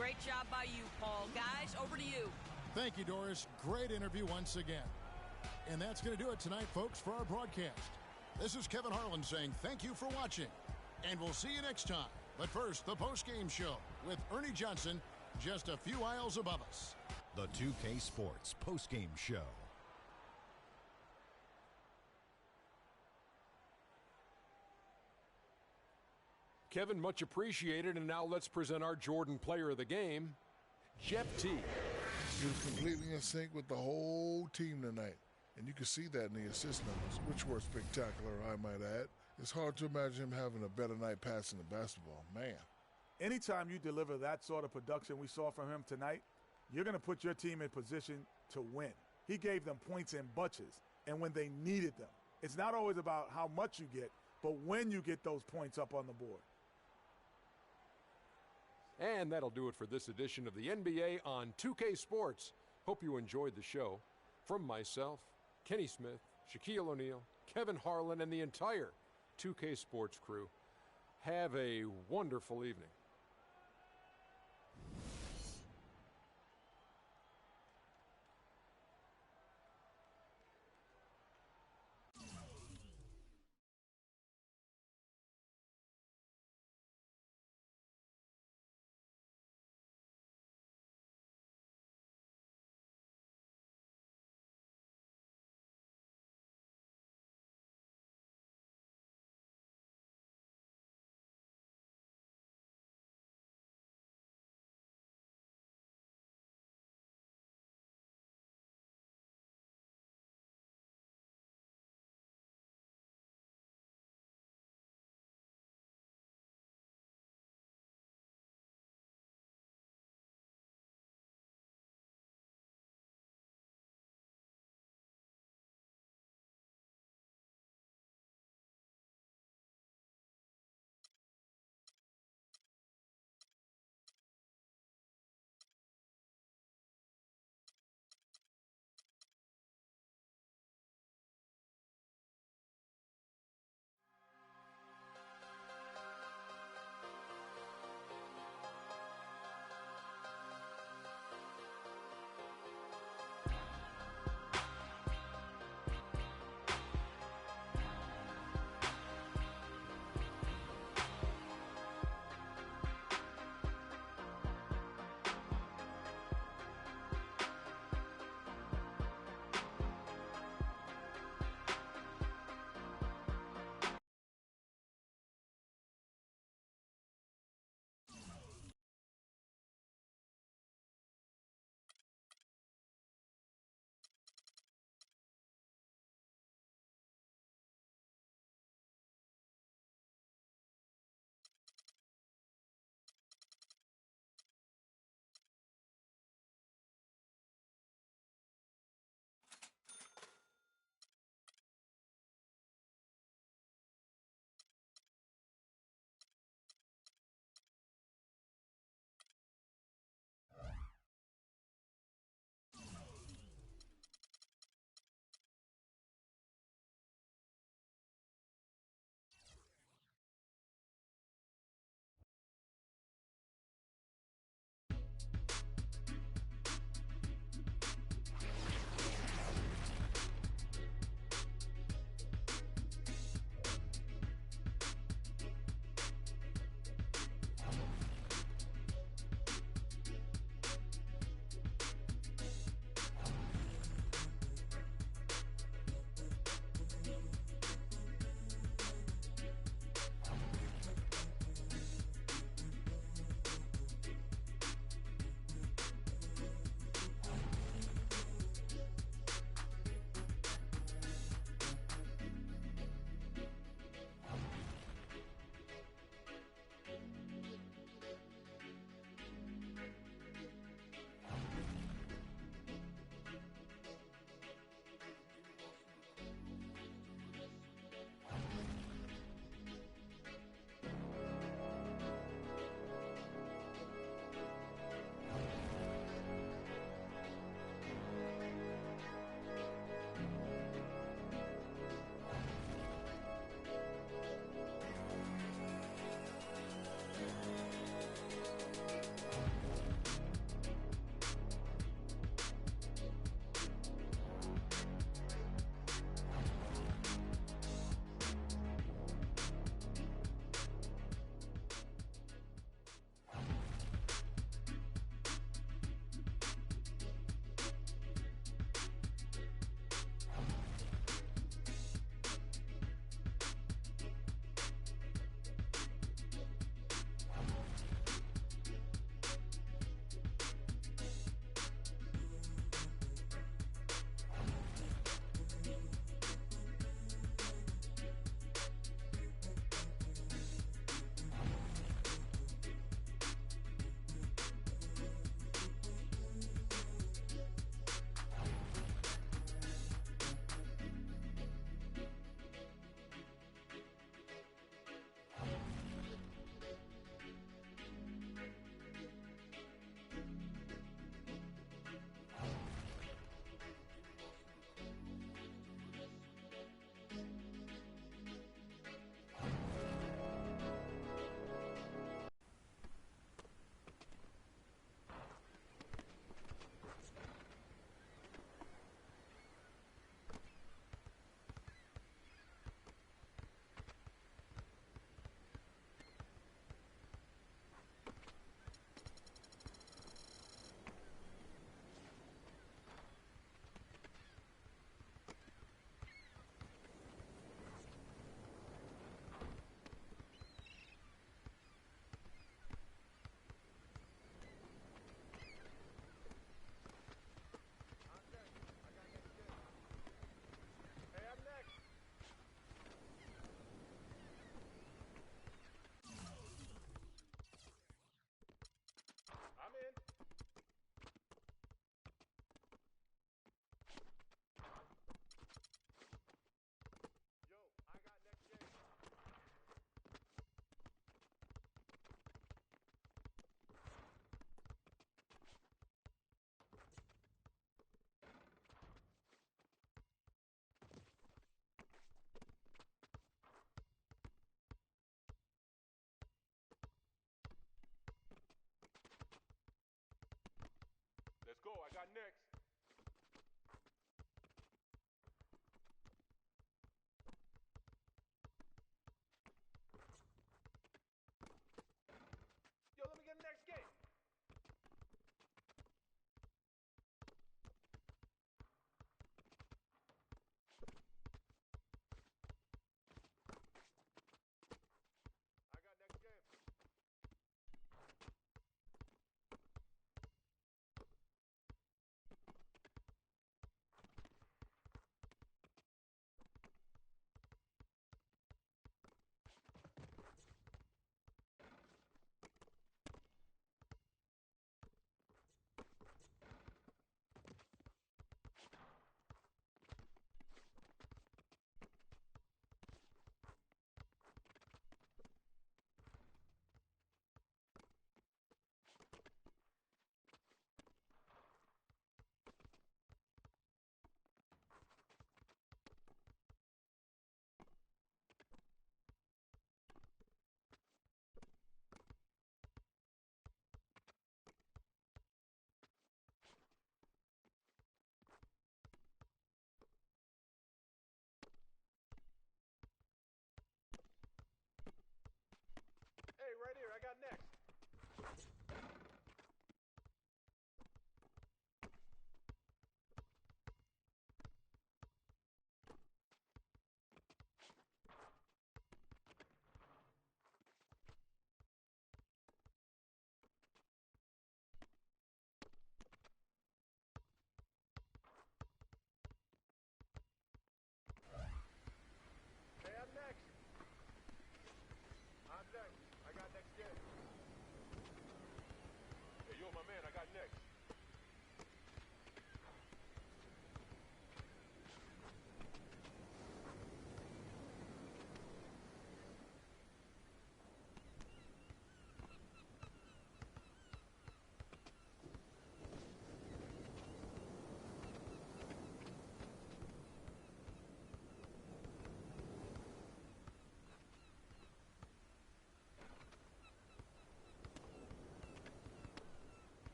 Great job by you, Paul. Guys, over to you. Thank you, Doris. Great interview once again. And that's going to do it tonight, folks, for our broadcast. This is Kevin Harlan saying thank you for watching, and we'll see you next time. But first, the post-game show with Ernie Johnson just a few aisles above us. The 2K Sports post-game show. Kevin, much appreciated, and now let's present our Jordan player of the game, Jeff Teague. He was completely in sync with the whole team tonight, and you can see that in the assist numbers, which were spectacular, I might add. It's hard to imagine him having a better night passing the basketball. Man. Anytime you deliver that sort of production we saw from him tonight, you're going to put your team in position to win. He gave them points in bunches, and when they needed them. It's not always about how much you get, but when you get those points up on the board. And that'll do it for this edition of the NBA on 2K Sports. Hope you enjoyed the show. From myself, Kenny Smith, Shaquille O'Neal, Kevin Harlan, and the entire 2K Sports crew, have a wonderful evening.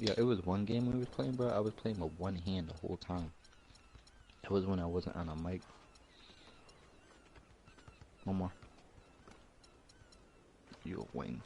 Yeah, it was one game we was playing, bro. I was playing with one hand the whole time. That was when I wasn't on a mic. One more. You a wing.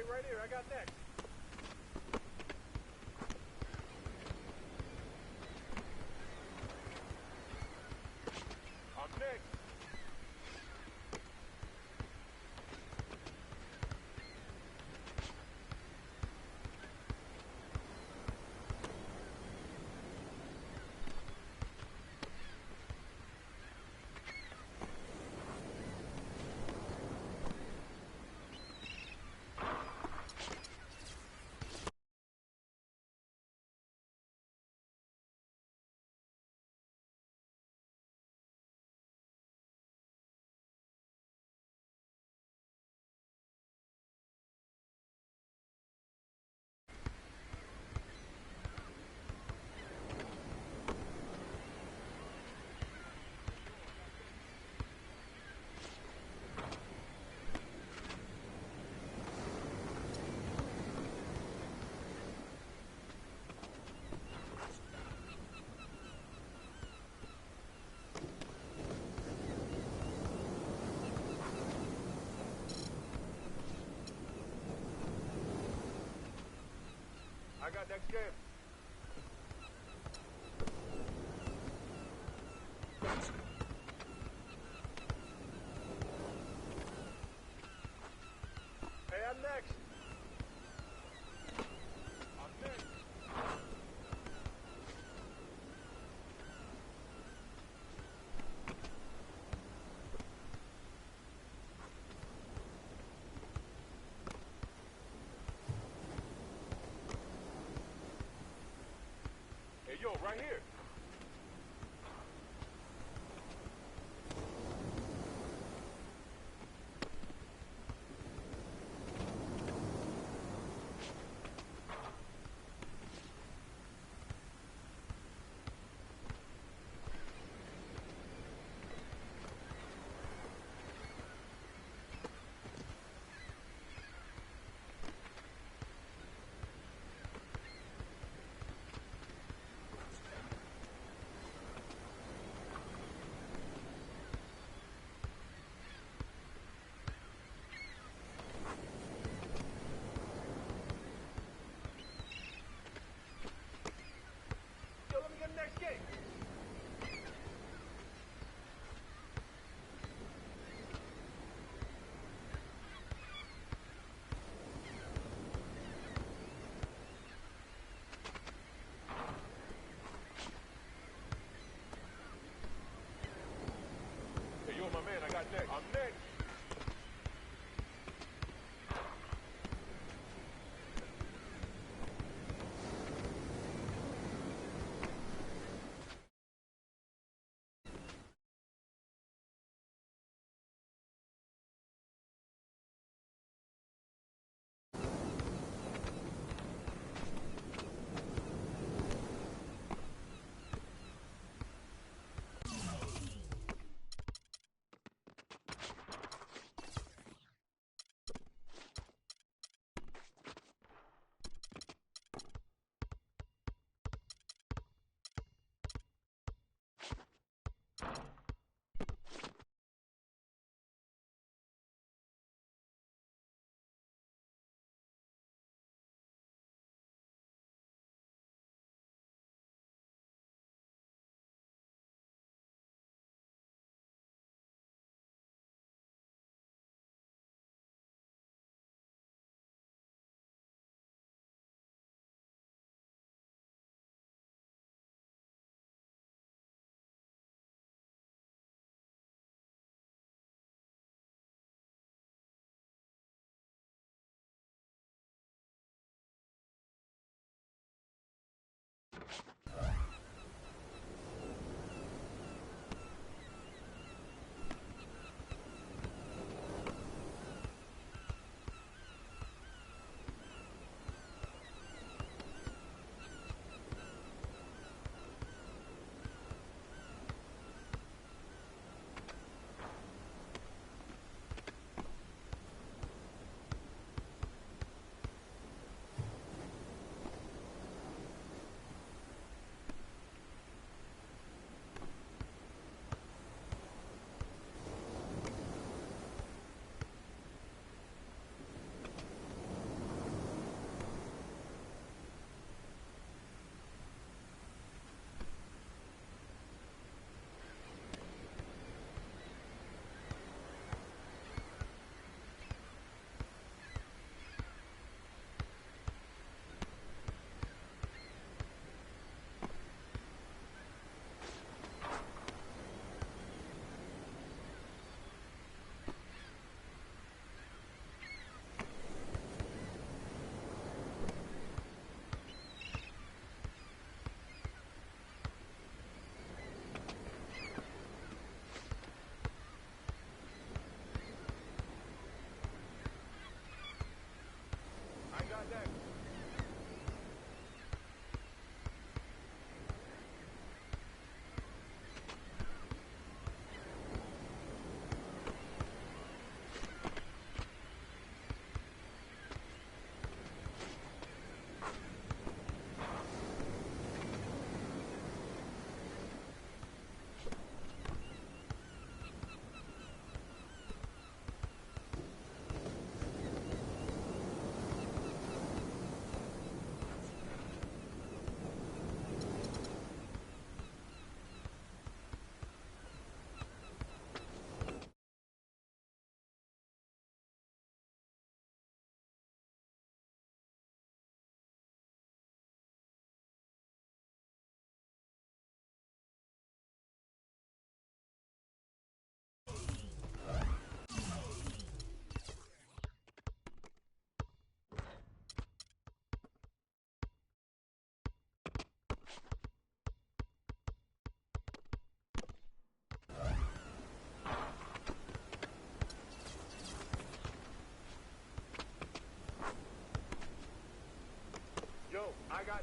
Right here, I got next. I'm next. I got next game. Hey, I'm next. I'm next. Hey, yo, right here.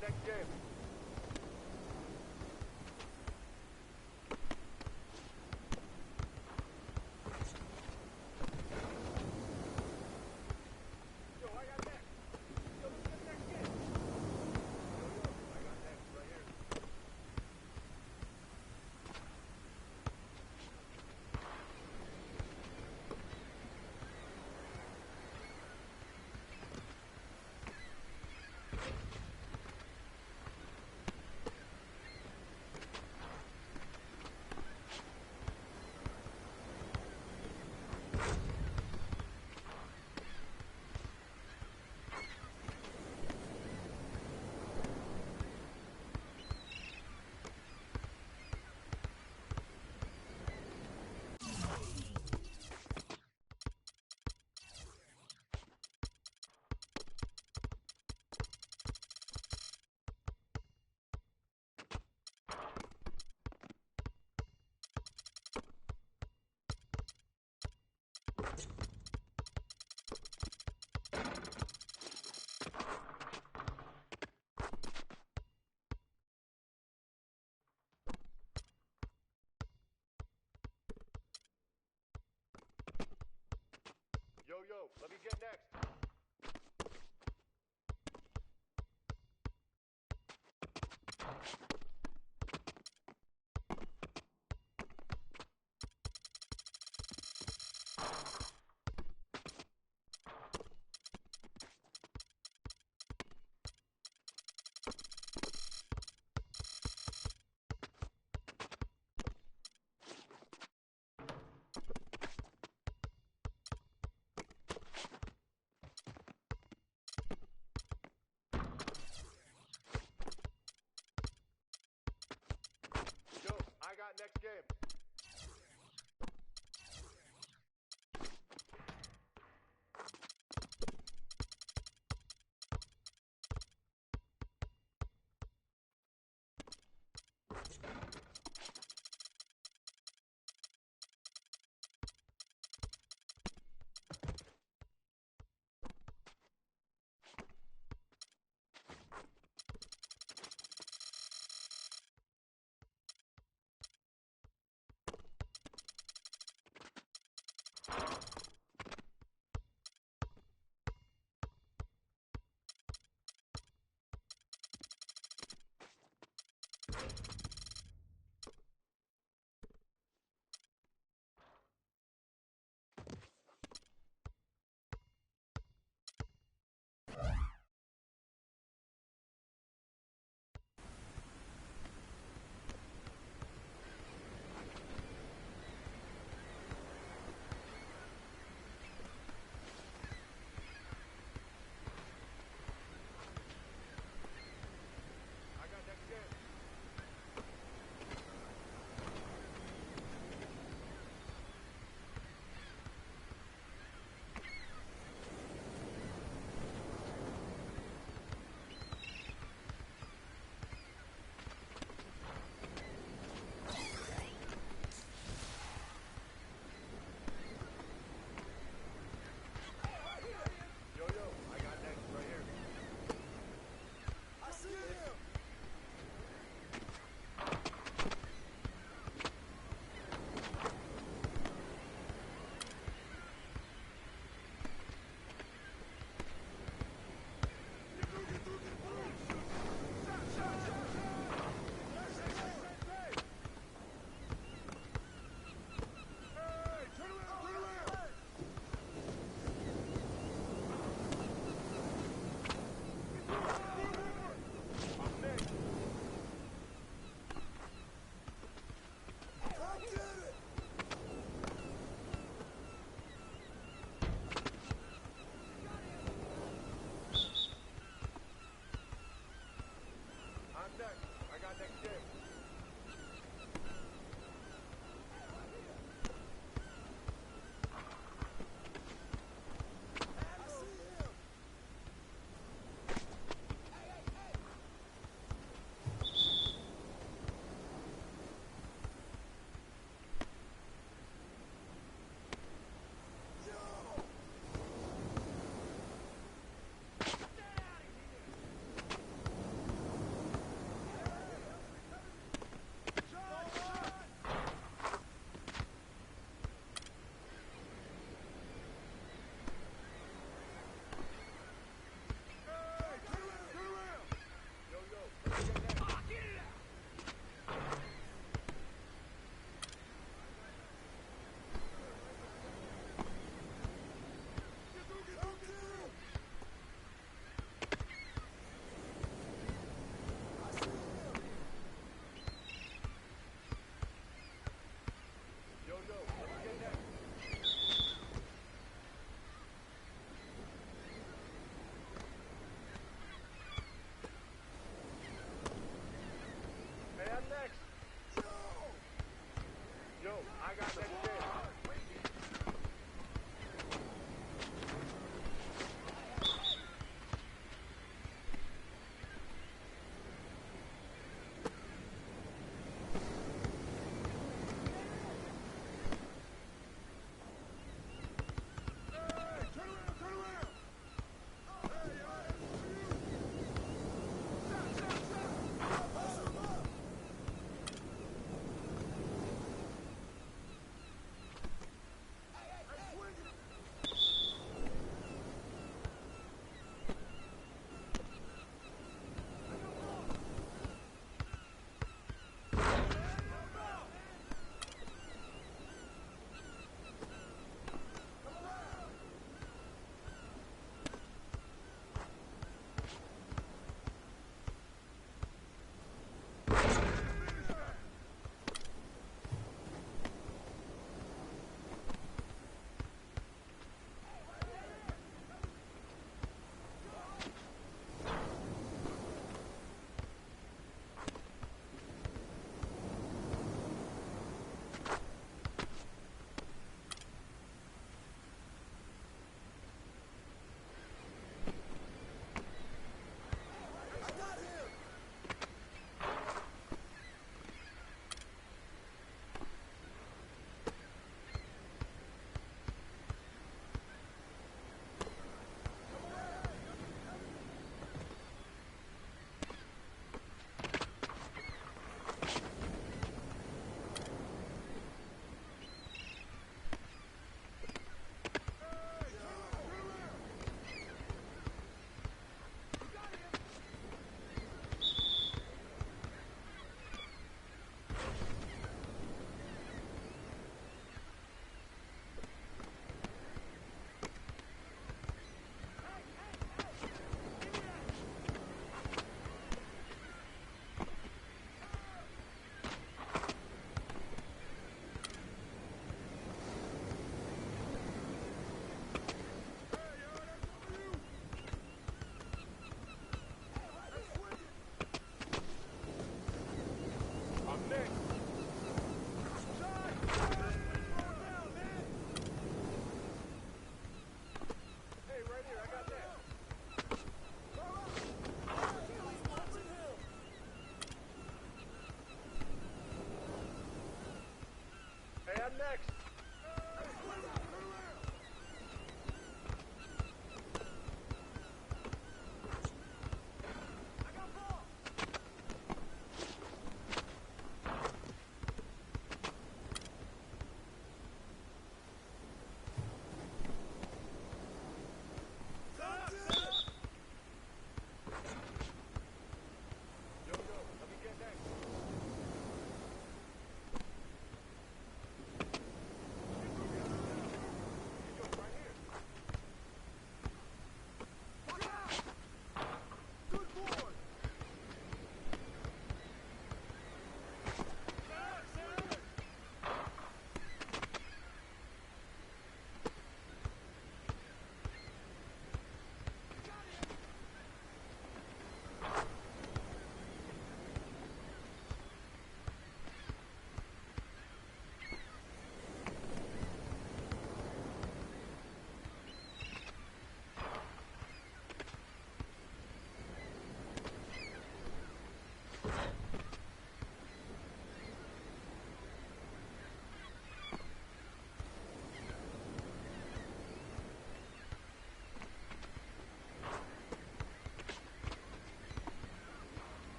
next game. Yo, let me get next.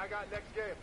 I got next game.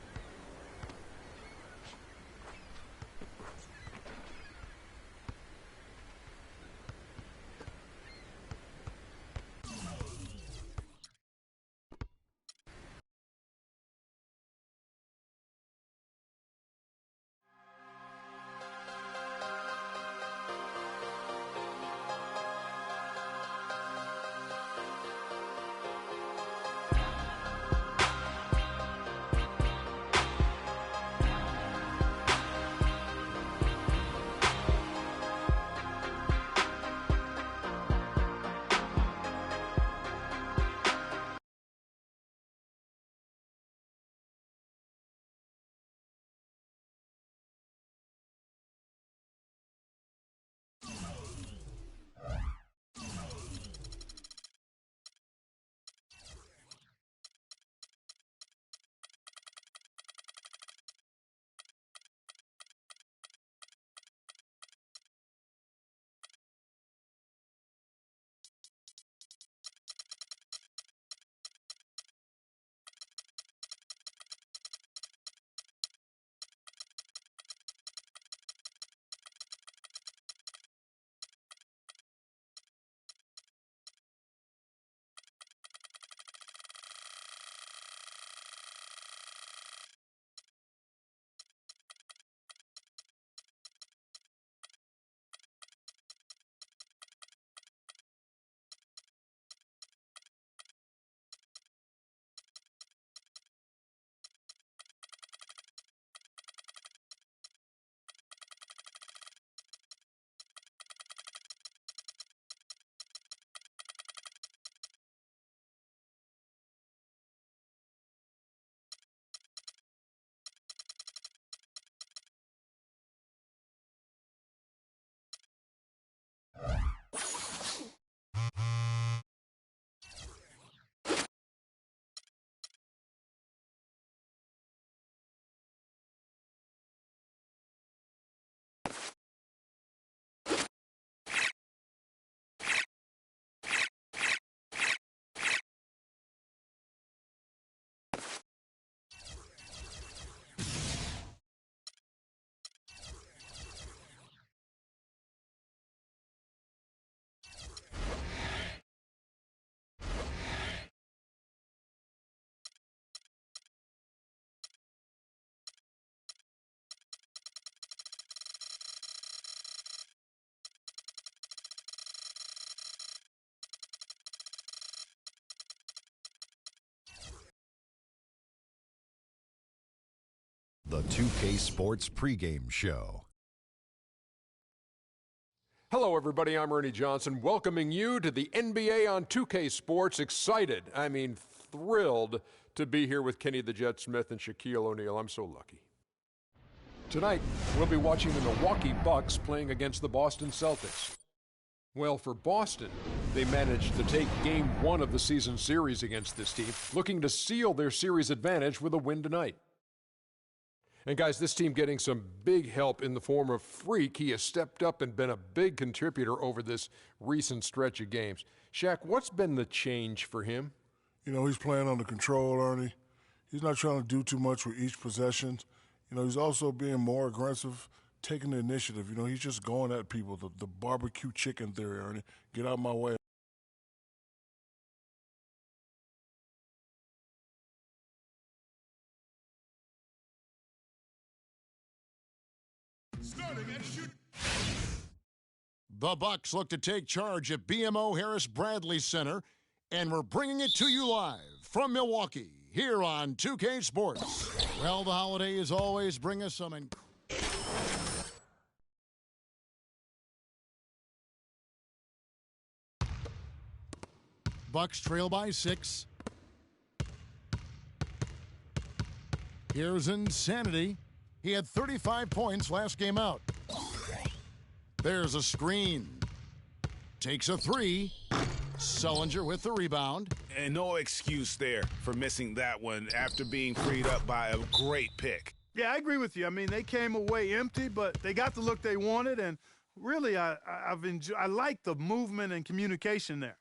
The 2K Sports pregame show. Hello, everybody. I'm Ernie Johnson, welcoming you to the NBA on 2K Sports. Excited, I mean thrilled, to be here with Kenny the Jet Smith and Shaquille O'Neal. I'm so lucky. Tonight, we'll be watching the Milwaukee Bucks playing against the Boston Celtics. Well, for Boston, they managed to take Game 1 of the season series against this team, looking to seal their series advantage with a win tonight. And guys, this team getting some big help in the form of Freak. He has stepped up and been a big contributor over this recent stretch of games. Shaq, what's been the change for him? You know, he's playing under control, Ernie. He's not trying to do too much with each possession. You know, he's also being more aggressive, taking the initiative. You know, he's just going at people, the barbecue chicken theory, Ernie. Get out of my way. The Bucks look to take charge at BMO Harris Bradley Center, and we're bringing it to you live from Milwaukee here on 2K Sports. Well, the holidays always bring us some Bucks trail by 6. Here's Insanity. He had 35 points last game out. There's a screen. Takes a 3. Sullinger with the rebound. And no excuse there for missing that one after being freed up by a great pick. Yeah, I agree with you. I mean, they came away empty, but they got the look they wanted, and really, I like the movement and communication there.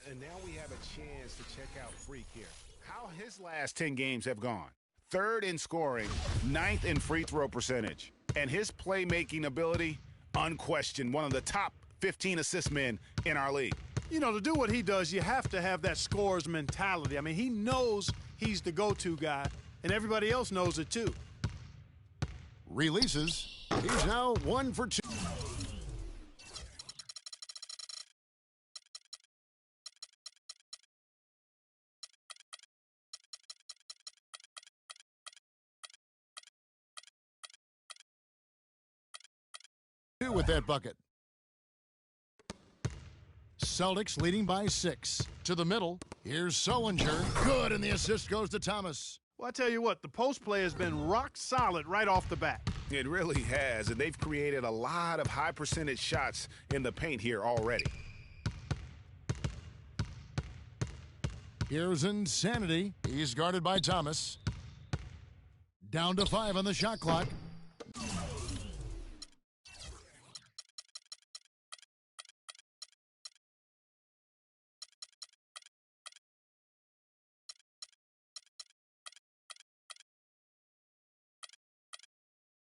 And now we have a chance to check out Freak here. How his last 10 games have gone. 3rd in scoring, 9th in free throw percentage. And his playmaking ability, unquestioned, one of the top 15 assist men in our league. You know, to do what he does, you have to have that scorer's mentality. I mean, he knows he's the go-to guy, and everybody else knows it too. Releases. He's now 1 for 2. With that bucket. Celtics leading by 6. To the middle. Here's Sullinger. Good, and the assist goes to Thomas. Well, I tell you what, the post play has been rock solid right off the bat. It really has, and they've created a lot of high percentage shots in the paint here already. Here's Insanity. He's guarded by Thomas. Down to 5 on the shot clock.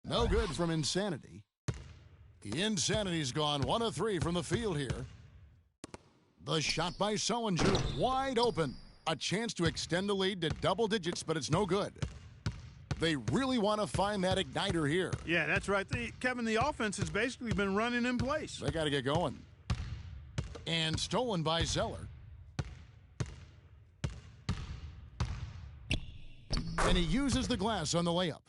No good from Insanity. Insanity's gone 1 of 3 from the field here. The shot by Sullinger, wide open. A chance to extend the lead to double digits, but it's no good. They really want to find that igniter here. Yeah, that's right. Kevin, the offense has basically been running in place. They got to get going. And stolen by Zeller. And he uses the glass on the layup.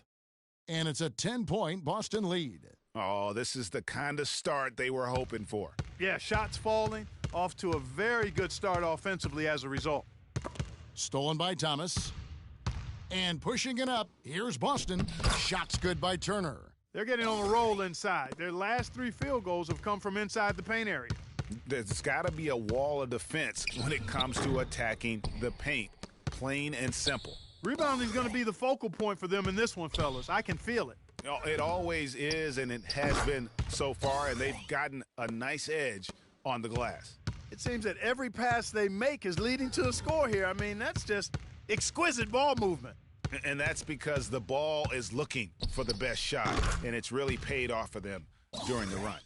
And it's a 10-point Boston lead. Oh, this is the kind of start they were hoping for. Yeah, shots falling, off to a very good start offensively as a result. Stolen by Thomas. And pushing it up, here's Boston. Shots good by Turner. They're getting on a roll inside. Their last 3 field goals have come from inside the paint area. There's got to be a wall of defense when it comes to attacking the paint. Plain and simple. Rebounding is going to be the focal point for them in this one, fellas. I can feel it. It always is, and it has been so far, and they've gotten a nice edge on the glass. It seems that every pass they make is leading to a score here. I mean, that's just exquisite ball movement. And that's because the ball is looking for the best shot, and it's really paid off for them during the run.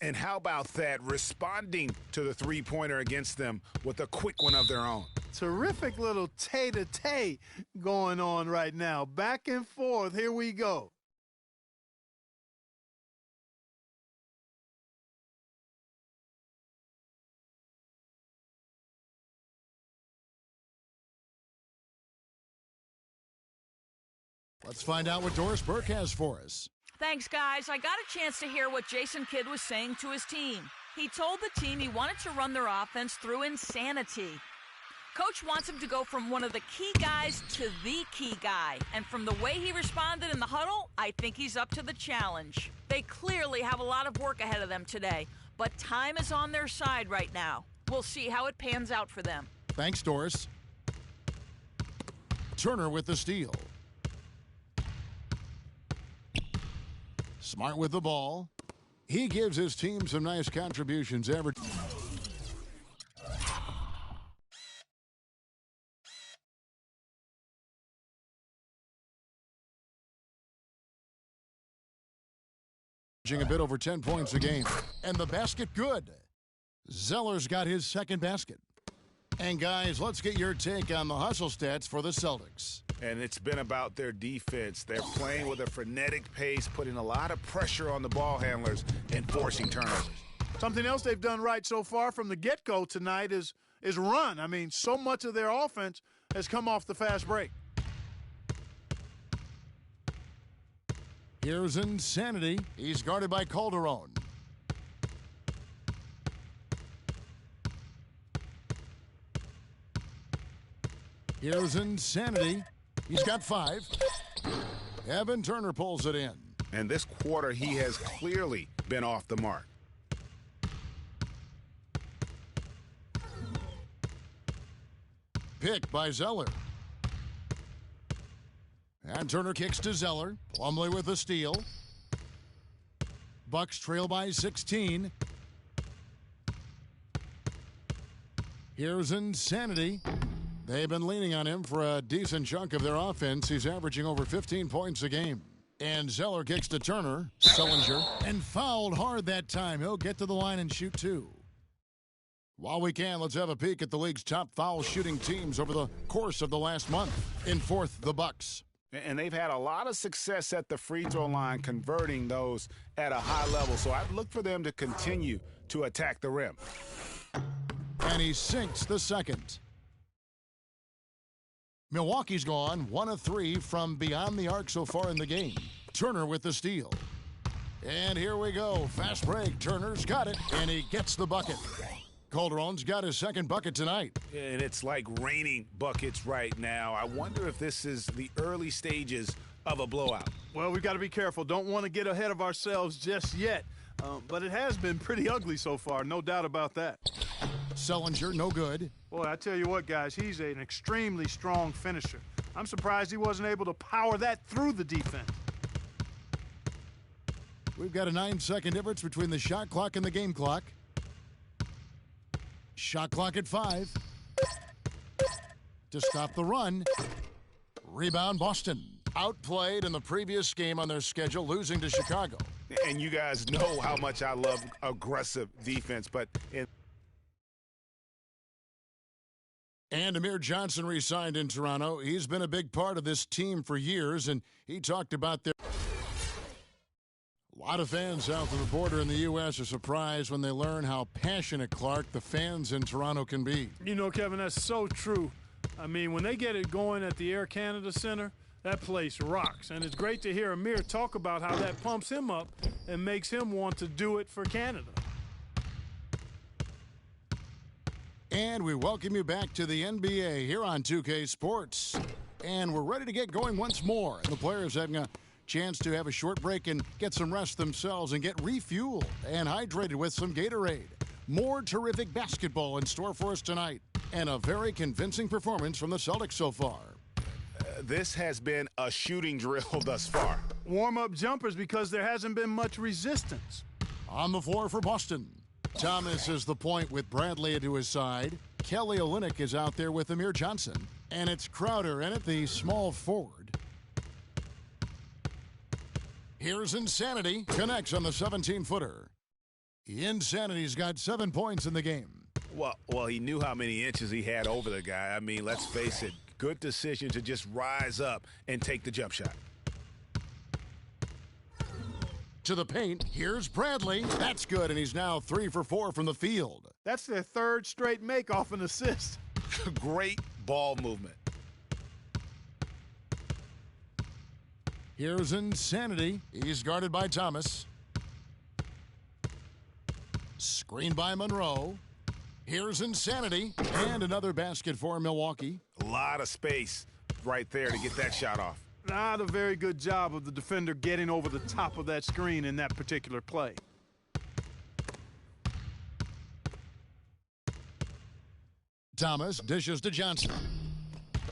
And how about that, responding to the three-pointer against them with a quick one of their own. Terrific little tay-to-tay going on right now. Back and forth. Here we go. Let's find out what Doris Burke has for us. Thanks, guys. I got a chance to hear what Jason Kidd was saying to his team. He told the team he wanted to run their offense through insanity. Coach wants him to go from one of the key guys to the key guy. And from the way he responded in the huddle, I think he's up to the challenge. They clearly have a lot of work ahead of them today, but time is on their side right now. We'll see how it pans out for them. Thanks, Doris. Turner with the steal. Smart with the ball. He gives his team some nice contributions every a bit over 10 points a game. And the basket good. Zeller's got his second basket. And guys, let's get your take on the hustle stats for the Celtics. And it's been about their defense. They're playing with a frenetic pace, putting a lot of pressure on the ball handlers and forcing turnovers. Something else they've done right so far from the get-go tonight is run. I mean, so much of their offense has come off the fast break. Here's Insanity. He's guarded by Calderon. Here's Insanity. He's got 5. Evan Turner pulls it in. And this quarter, he has clearly been off the mark. Pick by Zeller. And Turner kicks to Zeller. Plumlee with the steal. Bucks trail by 16. Here's Insanity. They've been leaning on him for a decent chunk of their offense. He's averaging over 15 points a game. And Zeller kicks to Turner. Sullinger. And fouled hard that time. He'll get to the line and shoot two. While we can, let's have a peek at the league's top foul shooting teams over the course of the last month. In fourth, the Bucks. And they've had a lot of success at the free throw line, converting those at a high level. So I'd look for them to continue to attack the rim. And he sinks the second. Milwaukee's gone 1 of 3 from beyond the arc so far in the game. Turner with the steal. And here we go. Fast break. Turner's got it, and he gets the bucket. Calderon's got his second bucket tonight. And it's like raining buckets right now. I wonder if this is the early stages of a blowout. Well, we've got to be careful. Don't want to get ahead of ourselves just yet. But it has been pretty ugly so far, no doubt about that. Sullinger, no good. Boy, I tell you what, guys, he's an extremely strong finisher. I'm surprised he wasn't able to power that through the defense. We've got a 9-second difference between the shot clock and the game clock. Shot clock at 5. To stop the run. Rebound, Boston. Outplayed in the previous game on their schedule, losing to Chicago. And you guys know how much I love aggressive defense, but And Amir Johnson re-signed in Toronto. He's been a big part of this team for years, and he talked about their... A lot of fans south of the border in the U.S. are surprised when they learn how passionate, Clark, the fans in Toronto can be. You know, Kevin, that's so true. I mean, when they get it going at the Air Canada Center, that place rocks. And it's great to hear Amir talk about how that pumps him up and makes him want to do it for Canada. And we welcome you back to the NBA here on 2K Sports. And we're ready to get going once more. And the players having a chance to have a short break and get some rest themselves and get refueled and hydrated with some Gatorade. More terrific basketball in store for us tonight. And a very convincing performance from the Celtics so far. This has been a shooting drill thus far. Warm-up jumpers because there hasn't been much resistance. On the floor for Boston. Thomas is the point with Bradley to his side. Kelly Olynyk is out there with Amir Johnson. And it's Crowder in at the small forward. Here's Insanity. Connects on the 17-footer. Insanity's got 7 points in the game. Well, he knew how many inches he had over the guy. I mean, let's face it. Good decision to just rise up and take the jump shot. To the paint, here's Bradley. That's good, and he's now 3 for 4 from the field. That's their third straight make off an assist. Great ball movement. Here's Insanity. He's guarded by Thomas. Screened by Monroe. Here's Insanity. And another basket for Milwaukee. A lot of space right there to get that shot off. Not a very good job of the defender getting over the top of that screen in that particular play. Thomas dishes to Johnson.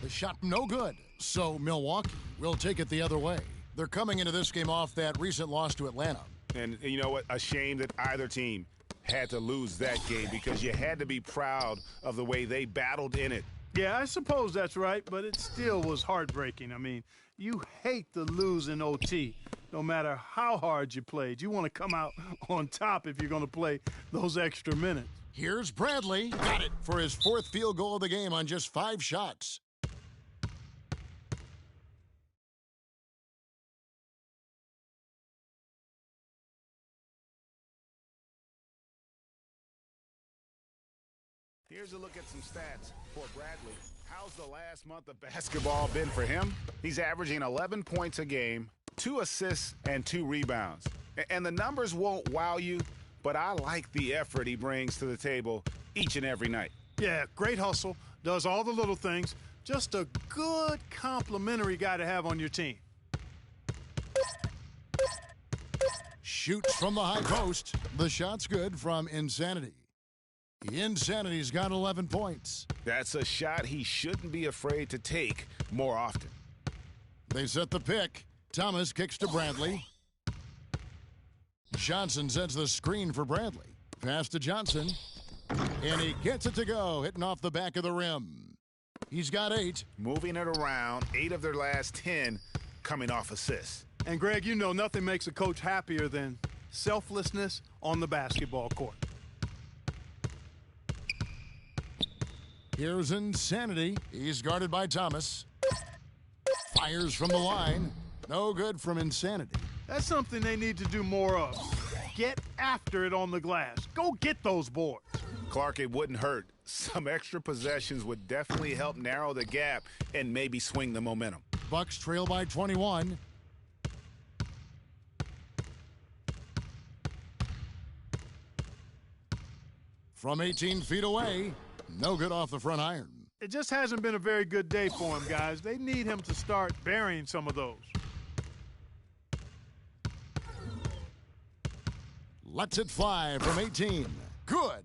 The shot no good, so Milwaukee will take it the other way. They're coming into this game off that recent loss to Atlanta. And you know what? A shame that either team had to lose that game because you had to be proud of the way they battled in it. Yeah, I suppose that's right, but it still was heartbreaking. I mean, you hate to lose in OT, no matter how hard you played. You want to come out on top if you're going to play those extra minutes. Here's Bradley. Got it for his 4th field goal of the game on just 5 shots. Here's a look at some stats for Bradley. How's the last month of basketball been for him? He's averaging 11 points a game, 2 assists, and 2 rebounds. And the numbers won't wow you, but I like the effort he brings to the table each and every night. Yeah, great hustle, does all the little things. Just a good complimentary guy to have on your team. Shoots from the high post. The shot's good from Insanity. Insanity's got 11 points. That's a shot he shouldn't be afraid to take more often. They set the pick. Thomas kicks to Bradley. Johnson sets the screen for Bradley. Pass to Johnson. And he gets it to go, hitting off the back of the rim. He's got 8. Moving it around, 8 of their last 10 coming off assists. And, Greg, you know nothing makes a coach happier than selflessness on the basketball court. Here's Insanity. He's guarded by Thomas. Fires from the line. No good from Insanity. That's something they need to do more of. Get after it on the glass. Go get those boards. Clark, it wouldn't hurt. Some extra possessions would definitely help narrow the gap and maybe swing the momentum. Bucks trail by 21. From 18 feet away, no good off the front iron. It just hasn't been a very good day for him, guys. They need him to start burying some of those. Lets it fly from 18. Good.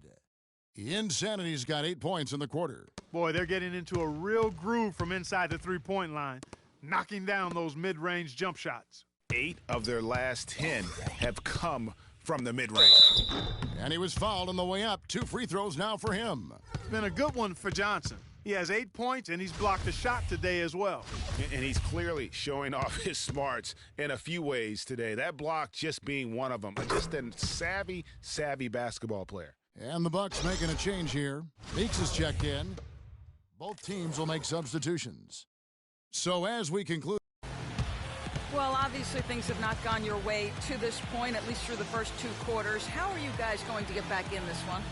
Insanity's got 8 points in the quarter. Boy, they're getting into a real groove from inside the three-point line, knocking down those mid-range jump shots. 8 of their last 10 have come from the mid-range. And he was fouled on the way up. 2 free throws now for him. It's been a good one for Johnson. He has 8 points, and he's blocked a shot today as well. And he's clearly showing off his smarts in a few ways today. That block just being one of them. Just a savvy basketball player. And the Bucks making a change here. Meeks is checked in. Both teams will make substitutions. So as we conclude. Well, obviously things have not gone your way to this point, at least through the first 2 quarters. How are you guys going to get back in this one?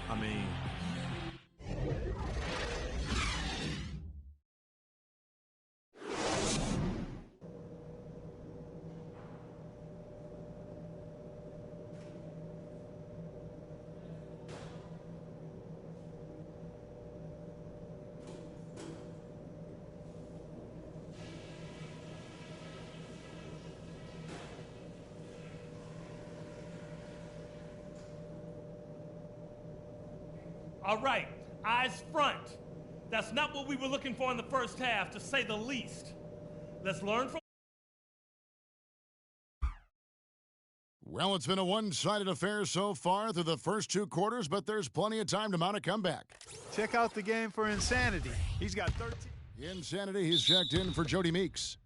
I mean, All right, eyes front. That's not what we were looking for in the first half, to say the least. Let's learn from. Well, it's been a one-sided affair so far through the first 2 quarters, but there's plenty of time to mount a comeback. Check out the game for Insanity. He's got 13. Insanity, he's checked in for Jody Meeks.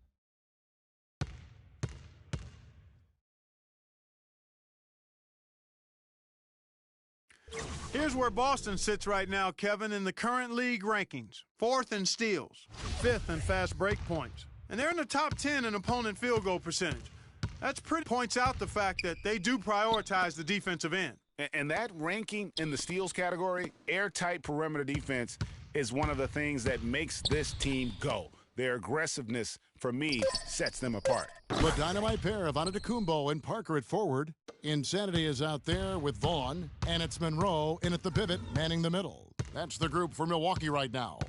Here's where Boston sits right now, Kevin, in the current league rankings. 4th in steals, 5th in fast break points. And they're in the top 10 in opponent field goal percentage. That's pretty points out the fact that they do prioritize the defensive end. And that ranking in the steals category, airtight perimeter defense, is one of the things that makes this team go. Their aggressiveness, for me, sets them apart. The dynamite pair of Antetokounmpo and Parker at forward. Insanity is out there with Vaughn, and it's Monroe in at the pivot, manning the middle. That's the group for Milwaukee right now.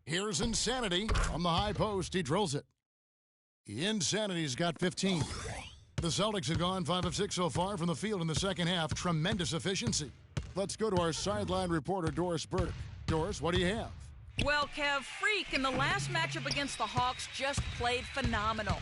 Here's Insanity. From the high post, he drills it. Insanity's got 15. The Celtics have gone 5 of 6 so far from the field in the second half. Tremendous efficiency. Let's go to our sideline reporter, Doris Burdick. Doris, what do you have? Well, Kev, Freak in the last matchup against the Hawks just played phenomenal.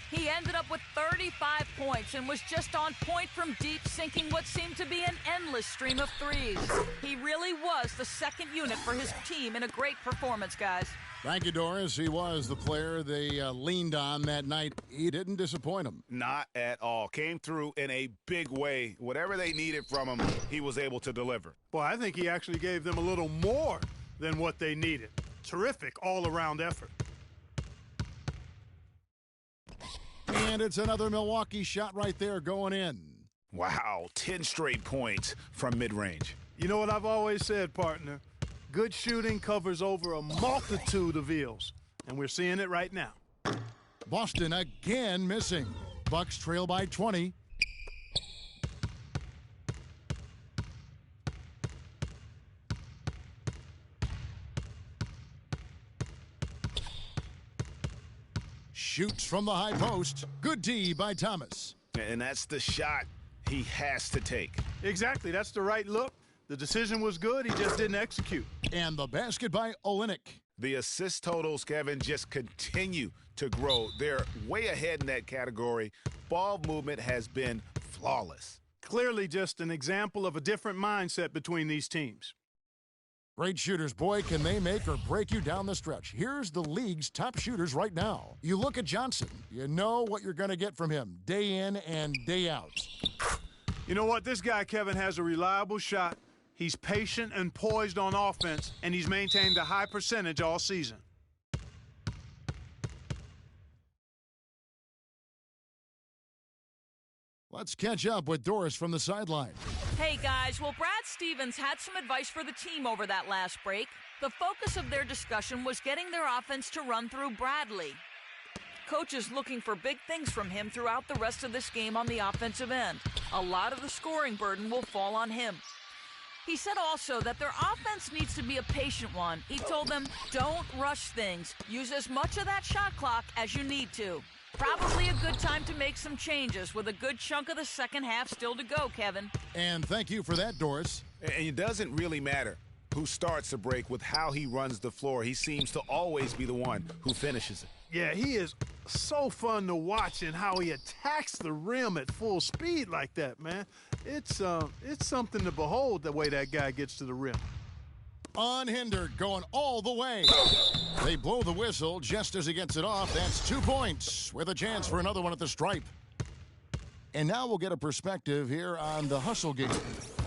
He ended up with 35 points and was just on point from deep, sinking what seemed to be an endless stream of threes. He really was the second unit for his team in a great performance, guys. Thank you, Doris. He was the player they leaned on that night. He didn't disappoint them. Not at all. Came through in a big way. Whatever they needed from him, he was able to deliver. Boy, I think he actually gave them a little more than what they needed. Terrific all-around effort. And it's another Milwaukee shot right there going in. Wow, 10 straight points from mid-range. You know what I've always said, partner? Good shooting covers over a multitude of ills, and we're seeing it right now. Boston again missing. Bucks trail by 20. Shoots from the high post. Good D by Thomas. And that's the shot he has to take. Exactly. That's the right look. The decision was good. He just didn't execute. And the basket by Olynyk. The assist totals, Kevin, just continue to grow. They're way ahead in that category. Ball movement has been flawless. Clearly just an example of a different mindset between these teams. Great shooters, boy, can they make or break you down the stretch. Here's the league's top shooters right now. You look at Johnson, you know what you're going to get from him day in and day out. You know what? This guy, Kevin, has a reliable shot. He's patient and poised on offense, and he's maintained a high percentage all season. Let's catch up with Doris from the sideline. Hey guys, well, Brad Stevens had some advice for the team over that last break. The focus of their discussion was getting their offense to run through Bradley. Coach is looking for big things from him throughout the rest of this game on the offensive end. A lot of the scoring burden will fall on him. He said also that their offense needs to be a patient one. He told them, don't rush things. Use as much of that shot clock as you need to. Probably a good time to make some changes with a good chunk of the second half still to go, Kevin. And thank you for that, Doris. And it doesn't really matter who starts the break with how he runs the floor. He seems to always be the one who finishes it. Yeah, he is so fun to watch and how he attacks the rim at full speed like that, man. It's something to behold the way that guy gets to the rim. Unhindered, going all the way. They blow the whistle just as he gets it off. That's 2 points with a chance for another one at the stripe. And now we'll get a perspective here on the hustle game,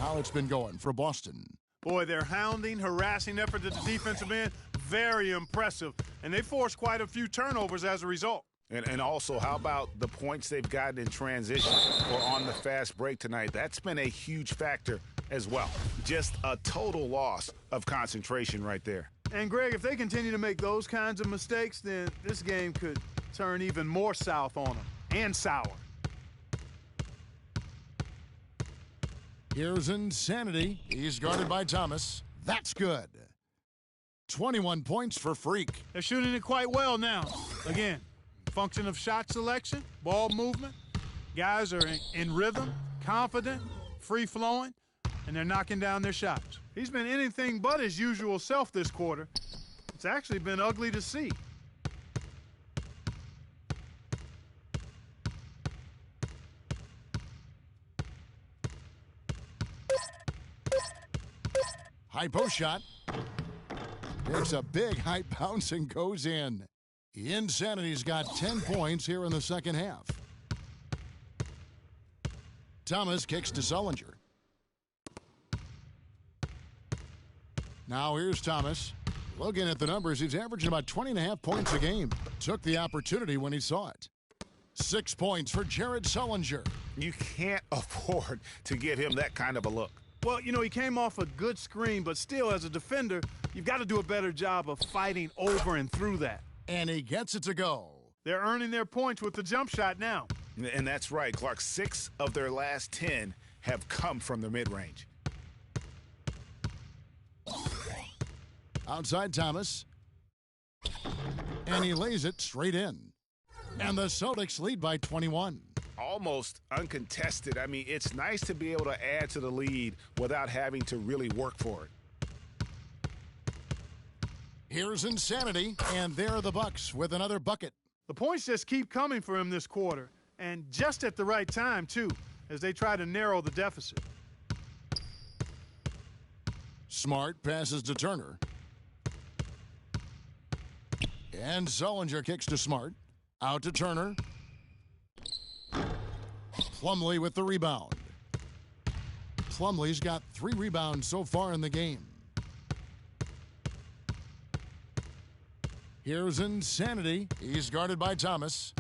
how it's been going for Boston. Boy, their hounding, harassing effort at the defensive end, very impressive. And they forced quite a few turnovers as a result. And also, how about the points they've gotten in transition or on the fast break tonight? That's been a huge factor as well. Just a total loss of concentration right there. And, Greg, if they continue to make those kinds of mistakes, then this game could turn even more south on them and sour. Here's Insanity. He's guarded by Thomas. That's good. 21 points for Freak. They're shooting it quite well now. Again, function of shot selection, ball movement. Guys are in rhythm, confident, free-flowing, and they're knocking down their shots. He's been anything but his usual self this quarter. It's actually been ugly to see. High post shot. Takes a big high bounce and goes in. Insanity's got 10 points here in the second half. Thomas kicks to Sullinger. Now here's Thomas. Looking at the numbers, he's averaging about 20.5 points a game. Took the opportunity when he saw it. 6 points for Jared Sullinger. You can't afford to give him that kind of a look. Well, you know, he came off a good screen, but still, as a defender, you've got to do a better job of fighting over and through that. And he gets it to go. They're earning their points with the jump shot now. And that's right, Clark. 6 of their last 10 have come from the mid-range. Outside Thomas. And he lays it straight in. And the Celtics lead by 21. Almost uncontested. I mean, it's nice to be able to add to the lead without having to really work for it. Here's Insanity, and there are the Bucks with another bucket. The points just keep coming for him this quarter, and just at the right time, too, as they try to narrow the deficit. Smart passes to Turner. And Sullinger kicks to Smart. Out to Turner. Plumlee with the rebound. Plumlee's got 3 rebounds so far in the game. Here's Insanity. He's guarded by Thomas.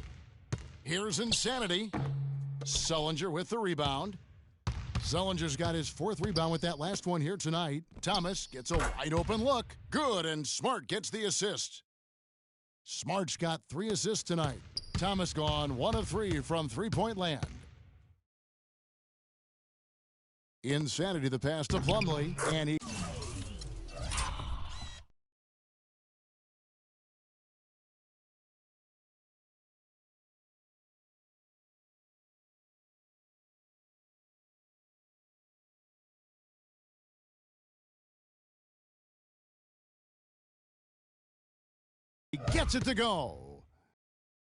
Here's Insanity. Sullinger with the rebound. Sullinger's got his 4th rebound with that last one here tonight. Thomas gets a wide open look. Good, and Smart gets the assist. Smart's got 3 assists tonight. Thomas gone 1 of 3 from three-point land. Insanity the pass to Plumlee, and he... He gets it to go.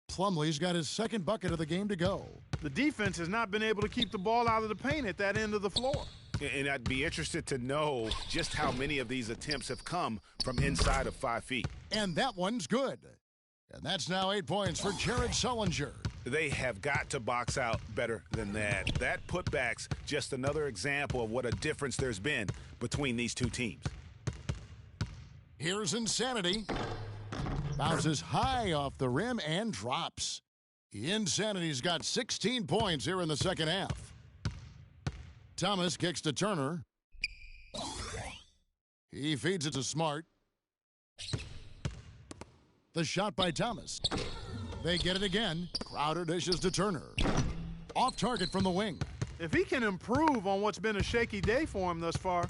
Plumlee's got his second bucket of the game to go. The defense has not been able to keep the ball out of the paint at that end of the floor. And I'd be interested to know just how many of these attempts have come from inside of 5 feet. And that one's good. And that's now 8 points for Jared Sullinger. They have got to box out better than that. That putback's just another example of what a difference there's been between these two teams. Here's Insanity. Bounces high off the rim and drops. Insanity's got 16 points here in the second half. Thomas kicks to Turner. He feeds it to Smart. The shot by Thomas. They get it again. Crowder dishes to Turner. Off target from the wing. If he can improve on what's been a shaky day for him thus far,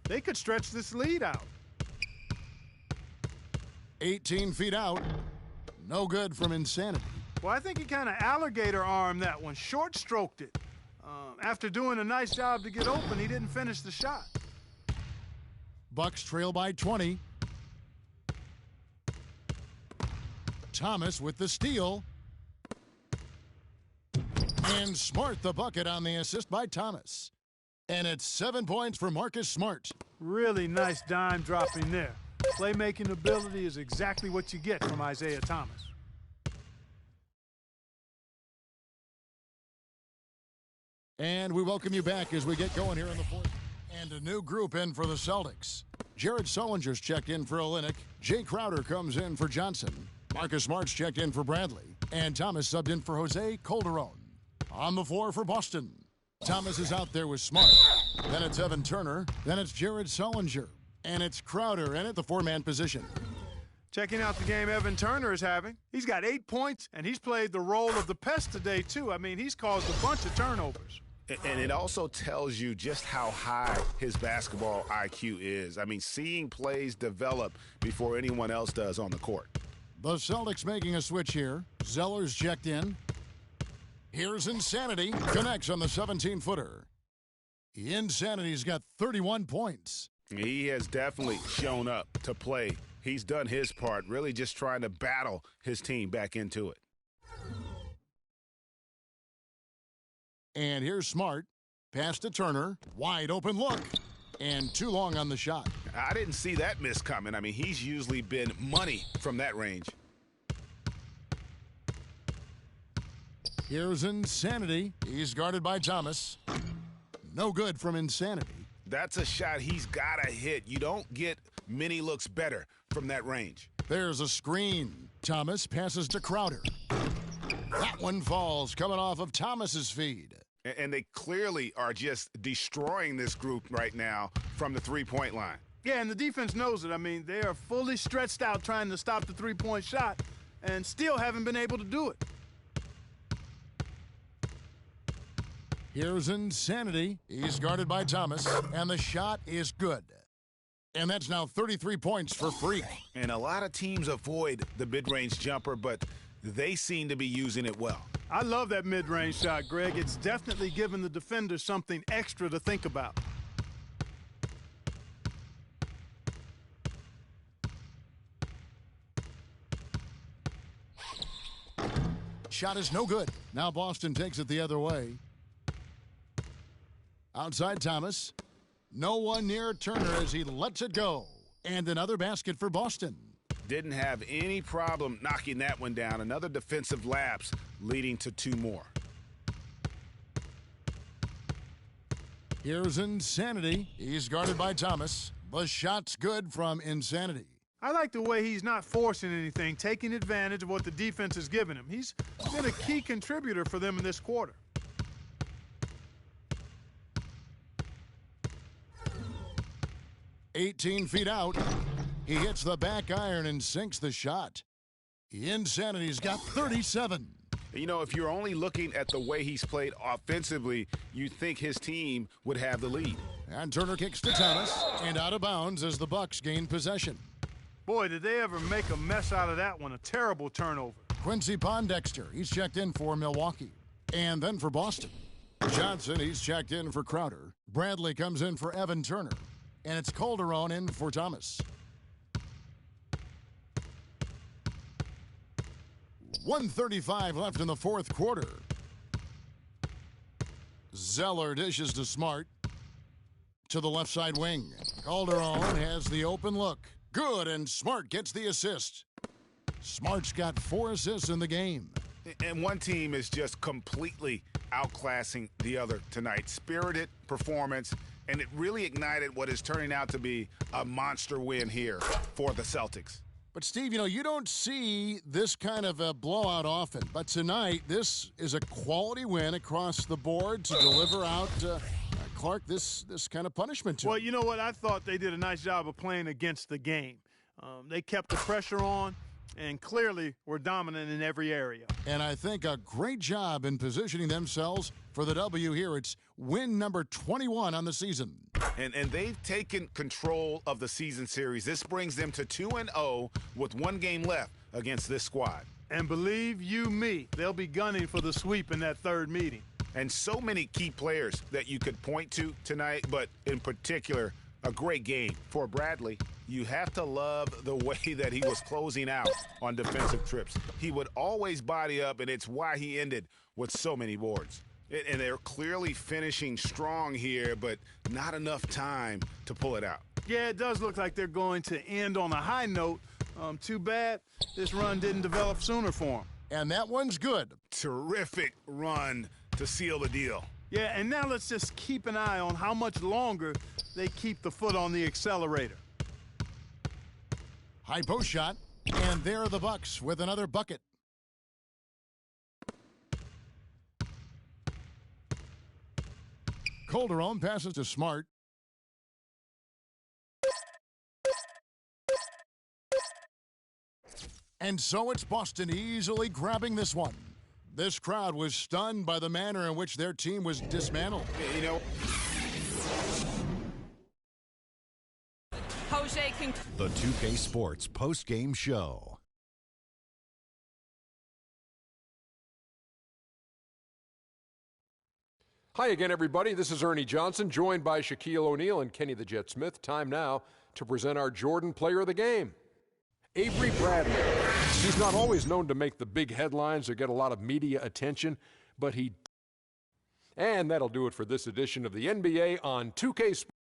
they could stretch this lead out. 18 feet out. No good from Insanity. Well, I think he kind of alligator armed that one, short stroked it. After doing a nice job to get open, he didn't finish the shot. Bucks trail by 20. Thomas with the steal. And Smart the bucket on the assist by Thomas. And it's 7 points for Marcus Smart. Really nice dime dropping there. Playmaking ability is exactly what you get from Isaiah Thomas. And we welcome you back as we get going here in the fourth. And a new group in for the Celtics. Jared Sullinger's checked in for Olynyk. Jay Crowder comes in for Johnson. Marcus Smart's checked in for Bradley. And Thomas subbed in for Jose Calderon. On the floor for Boston. Thomas is out there with Smart. Then it's Evan Turner. Then it's Jared Sullinger. And it's Crowder in at the four-man position. Checking out the game Evan Turner is having. He's got 8 points, and he's played the role of the pest today, too. I mean, he's caused a bunch of turnovers. And it also tells you just how high his basketball IQ is. I mean, seeing plays develop before anyone else does on the court. The Celtics making a switch here. Zeller's checked in. Here's Insanity. Connects on the 17-footer. Insanity's got 31 points. He has definitely shown up to play. He's done his part, really just trying to battle his team back into it. And here's Smart. Pass to Turner. Wide open look. And too long on the shot. I didn't see that miss coming. I mean, he's usually been money from that range. Here's Insanity. He's guarded by Thomas. No good from Insanity. That's a shot he's got to hit. You don't get many looks better from that range. There's a screen. Thomas passes to Crowder. That one falls, coming off of Thomas's feed. And they clearly are just destroying this group right now from the three-point line. Yeah, and the defense knows it. I mean, they are fully stretched out trying to stop the three-point shot and still haven't been able to do it. Here's Insanity. He's guarded by Thomas, and the shot is good. And that's now 33 points for Freak. And a lot of teams avoid the mid-range jumper, but they seem to be using it well. I love that mid-range shot, Greg. It's definitely given the defenders something extra to think about. Shot is no good. Now Boston takes it the other way. Outside Thomas. No one near Turner as he lets it go. And another basket for Boston. Didn't have any problem knocking that one down. Another defensive lapse leading to 2 more. Here's Insanity. He's guarded by Thomas. The shot's good from Insanity. I like the way he's not forcing anything, taking advantage of what the defense has given him. He's been a key contributor for them in this quarter. "18 feet out. He hits the back iron and sinks the shot. Insanity's got 37. You know, if you're only looking at the way he's played offensively, you'd think his team would have the lead. And Turner kicks to Thomas, and out of bounds as the Bucks gain possession. Boy, did they ever make a mess out of that one. A terrible turnover. Quincy Pondexter, he's checked in for Milwaukee. And then for Boston. Johnson, he's checked in for Crowder. Bradley comes in for Evan Turner. And it's Calderon in for Thomas. 1:35 left in the fourth quarter. Zeller dishes to Smart. To the left side wing. Calderon has the open look. Good, and Smart gets the assist. Smart's got 4 assists in the game. And one team is just completely outclassing the other tonight. Spirited performance, and it really ignited what is turning out to be a monster win here for the Celtics. But, Steve, you don't see this kind of a blowout often. But tonight, this is a quality win across the board to deliver out, Clark, this kind of punishment to Well, him. you know what? I thought they did a nice job of playing against the game. They kept the pressure on and clearly were dominant in every area. And I think a great job in positioning themselves for the W here. It's win number 21 on the season. And they've taken control of the season series. This brings them to 2-0 with 1 game left against this squad. And believe you me, they'll be gunning for the sweep in that third meeting. And so many key players that you could point to tonight, but in particular, a great game for Bradley. You have to love the way that he was closing out on defensive trips. He would always body up, and it's why he ended with so many boards. And they're clearly finishing strong here, but not enough time to pull it out. Yeah, it does look like they're going to end on a high note. Too bad this run didn't develop sooner for them. And that one's good. Terrific run to seal the deal. Yeah, and now let's just keep an eye on how much longer they keep the foot on the accelerator. High post shot, and there are the Bucks with another bucket. Calderon passes to Smart. And so it's Boston easily grabbing this one. This crowd was stunned by the manner in which their team was dismantled. Jose can... The 2K Sports post-game show. Hi again, everybody. This is Ernie Johnson, joined by Shaquille O'Neal and Kenny the Jet Smith. Time now to present our Jordan Player of the Game, Avery Bradley. He's not always known to make the big headlines or get a lot of media attention, but he... And that'll do it for this edition of the NBA on 2K Sports.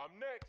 I'm next.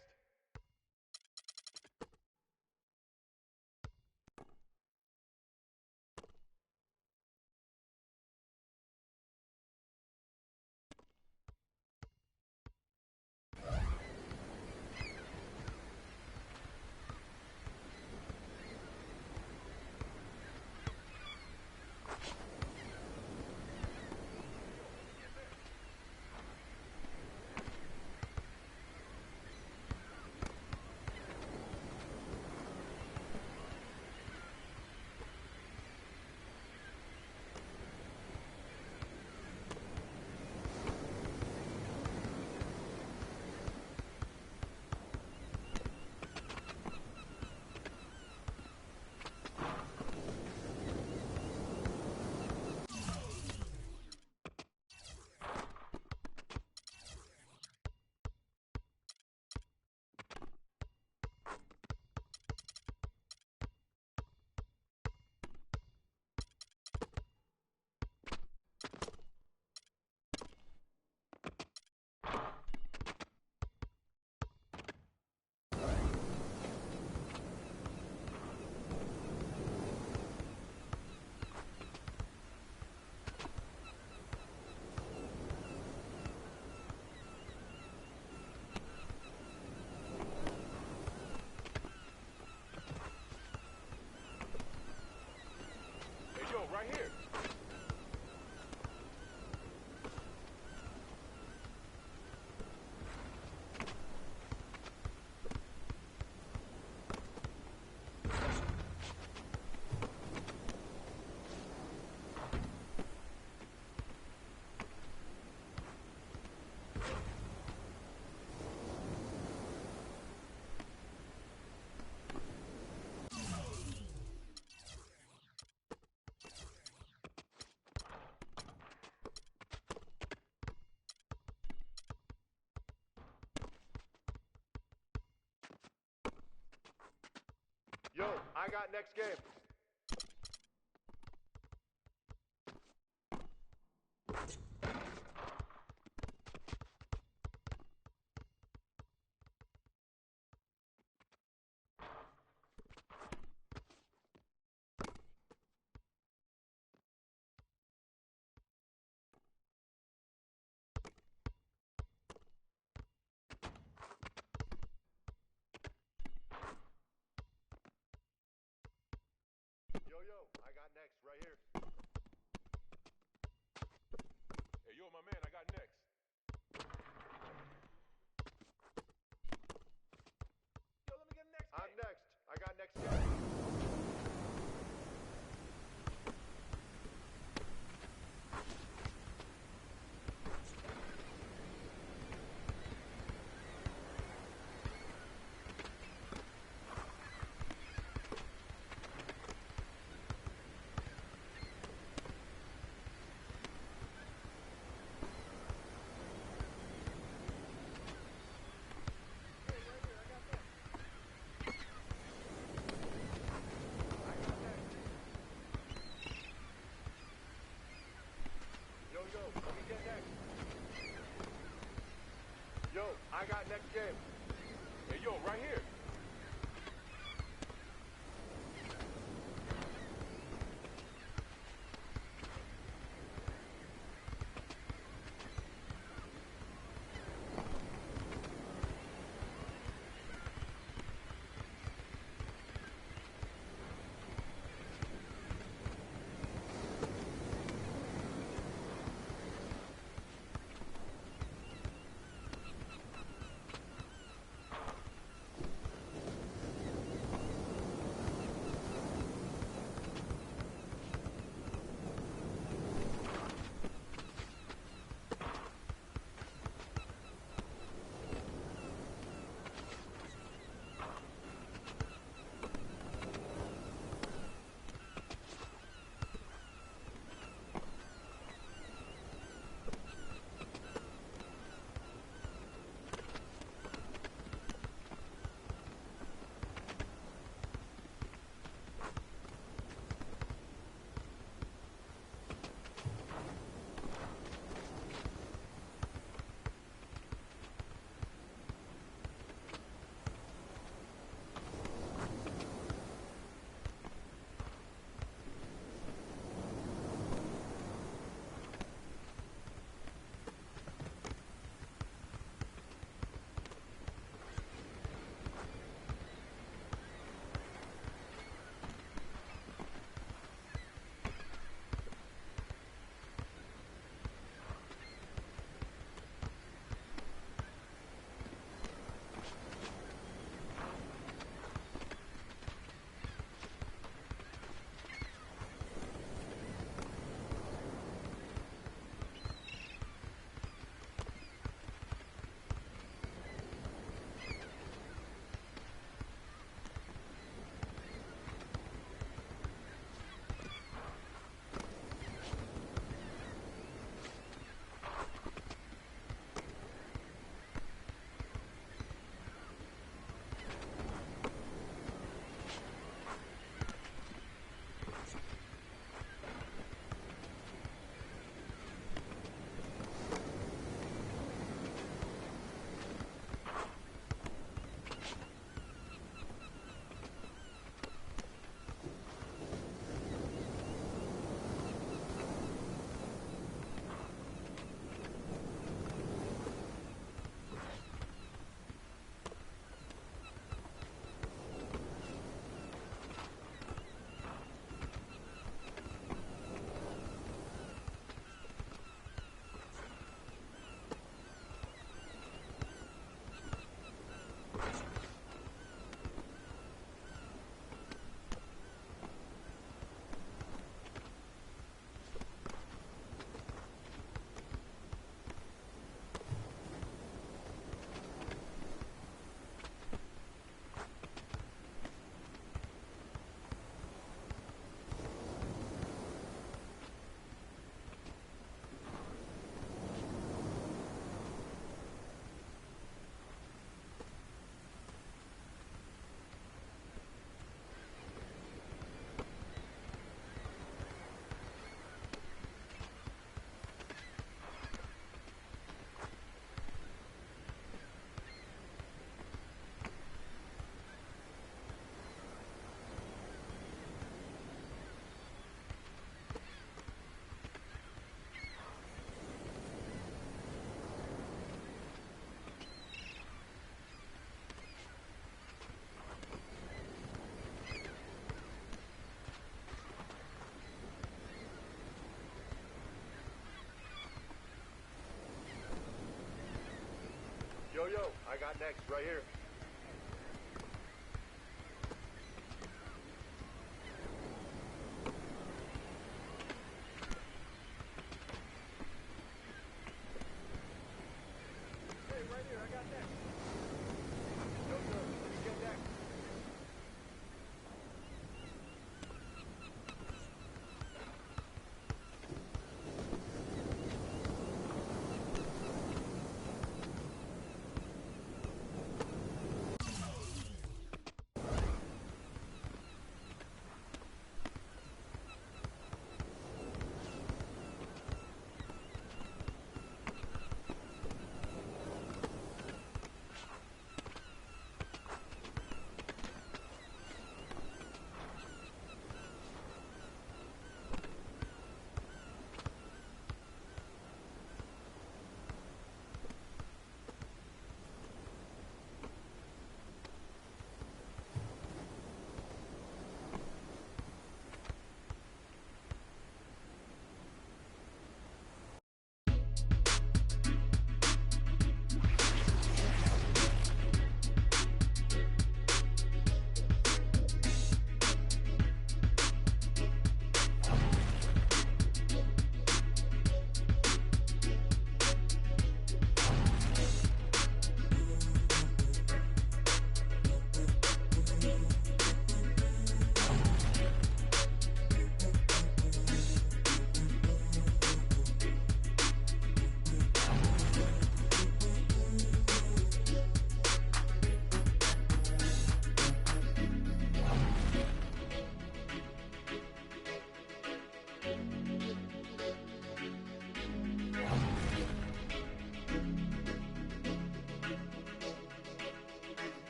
Right here. Yo, I got next game. got next? Right here. Hey, right here. I got next. No, sir. You get next.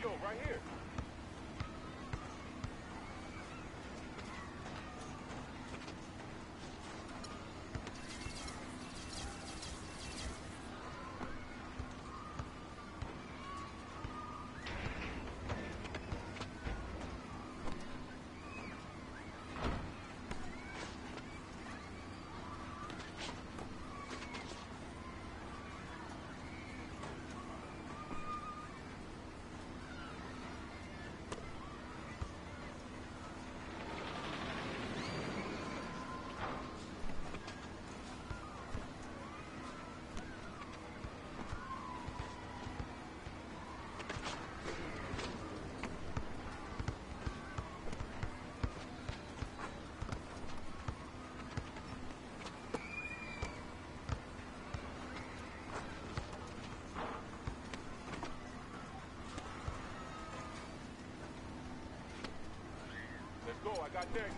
Yo, right here. Let's go. I got next.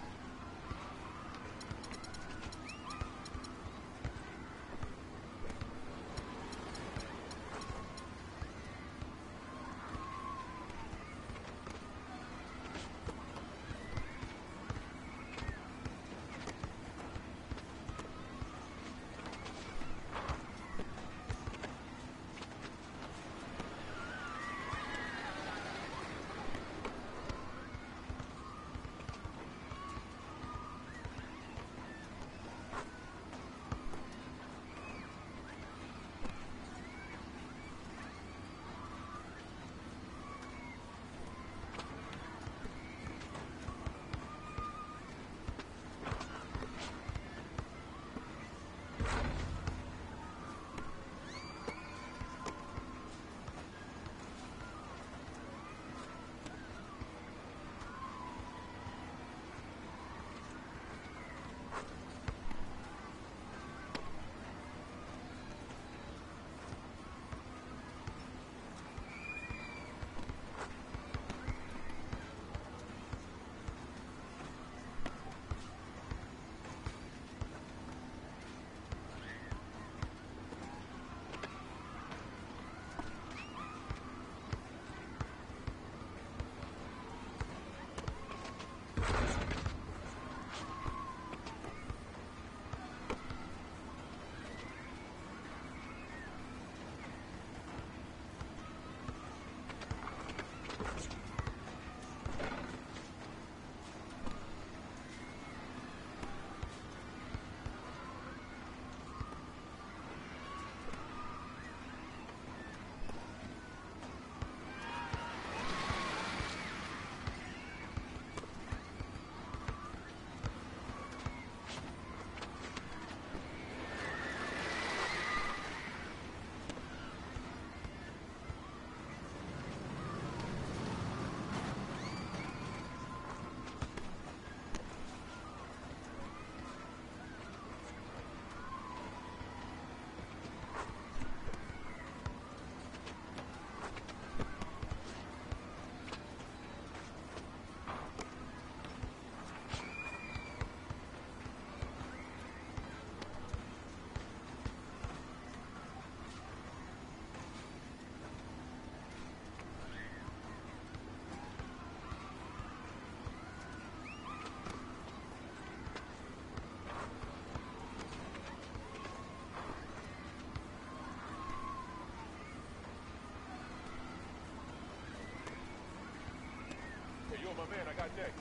my man. I got next.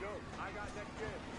Yo, I got next game.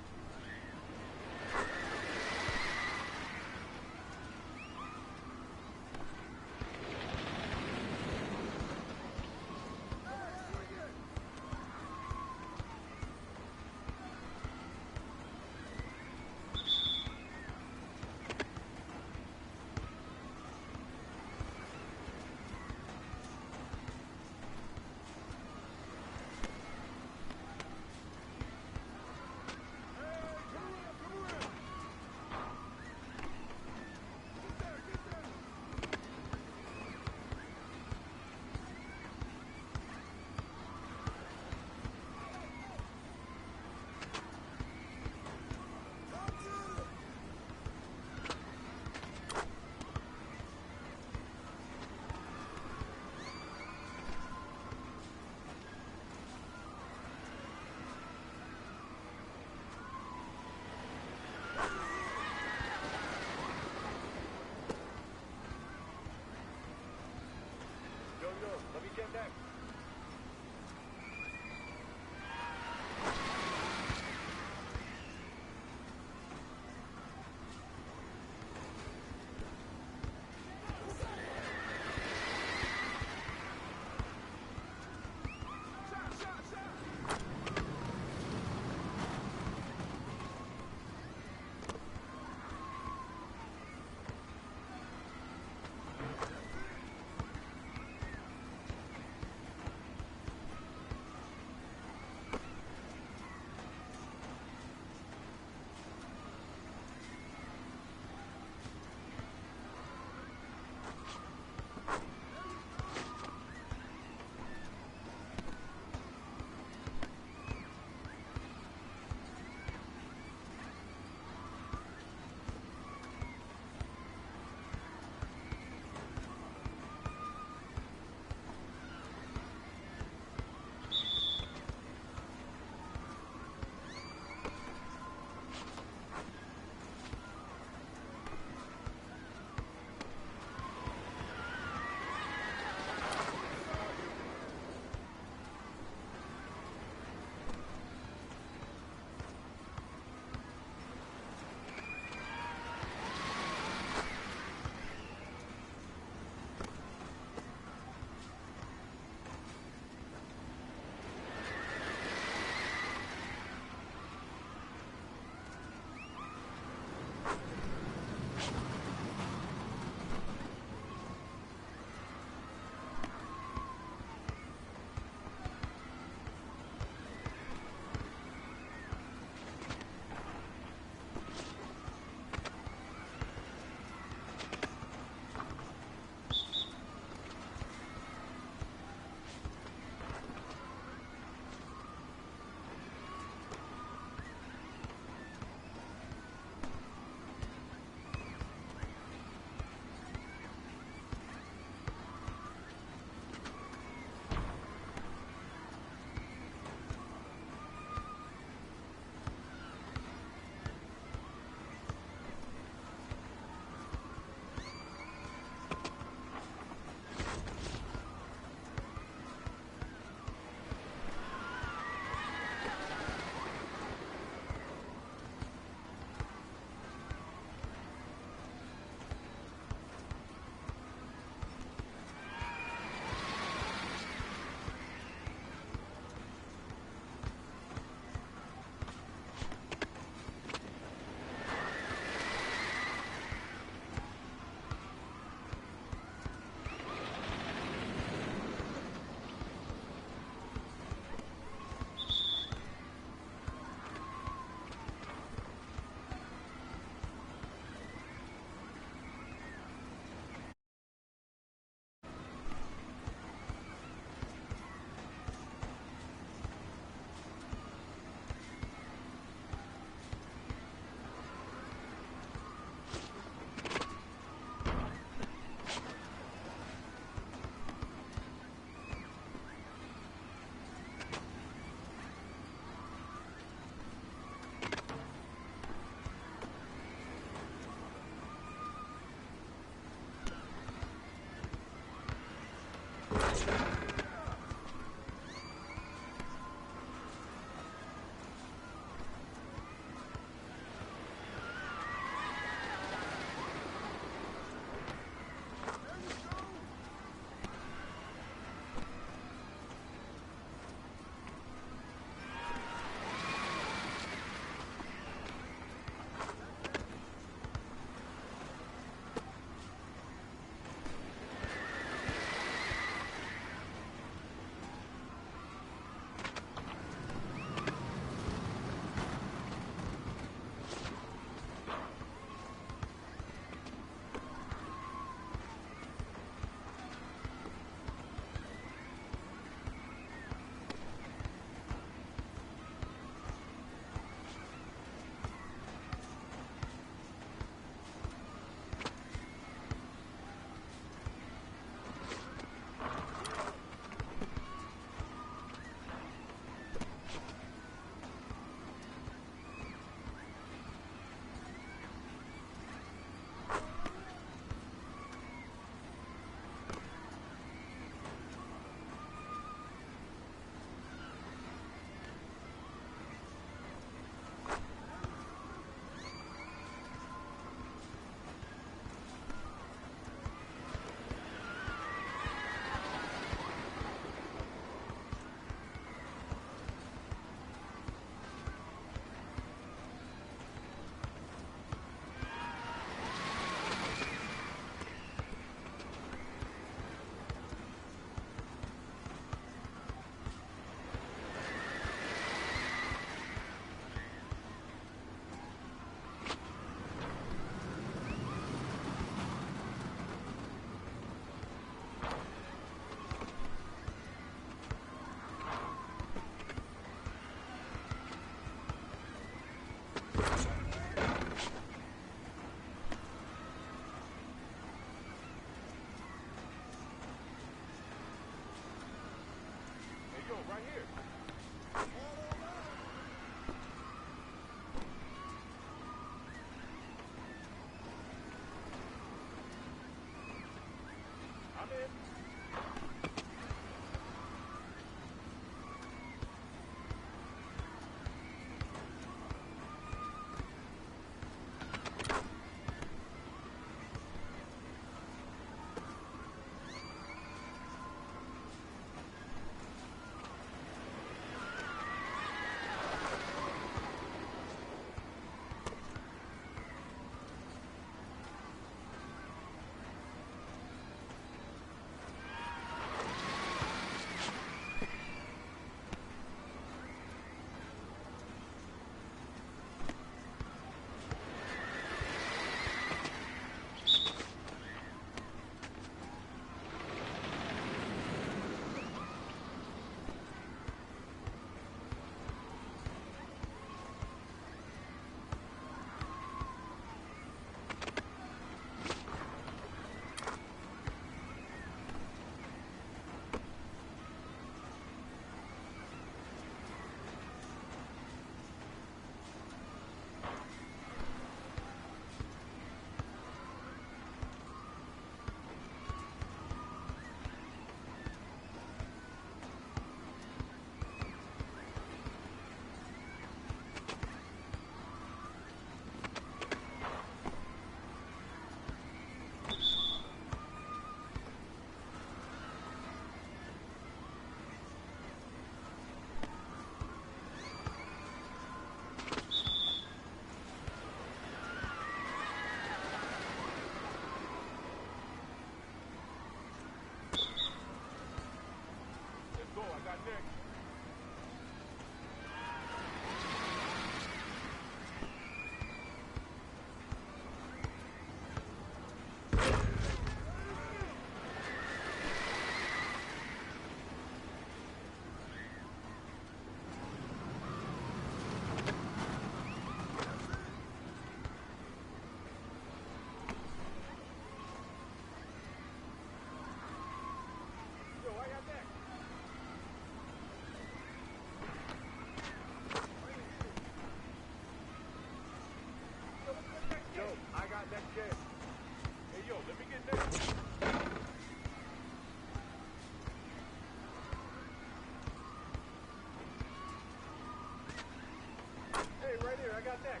here. I got that.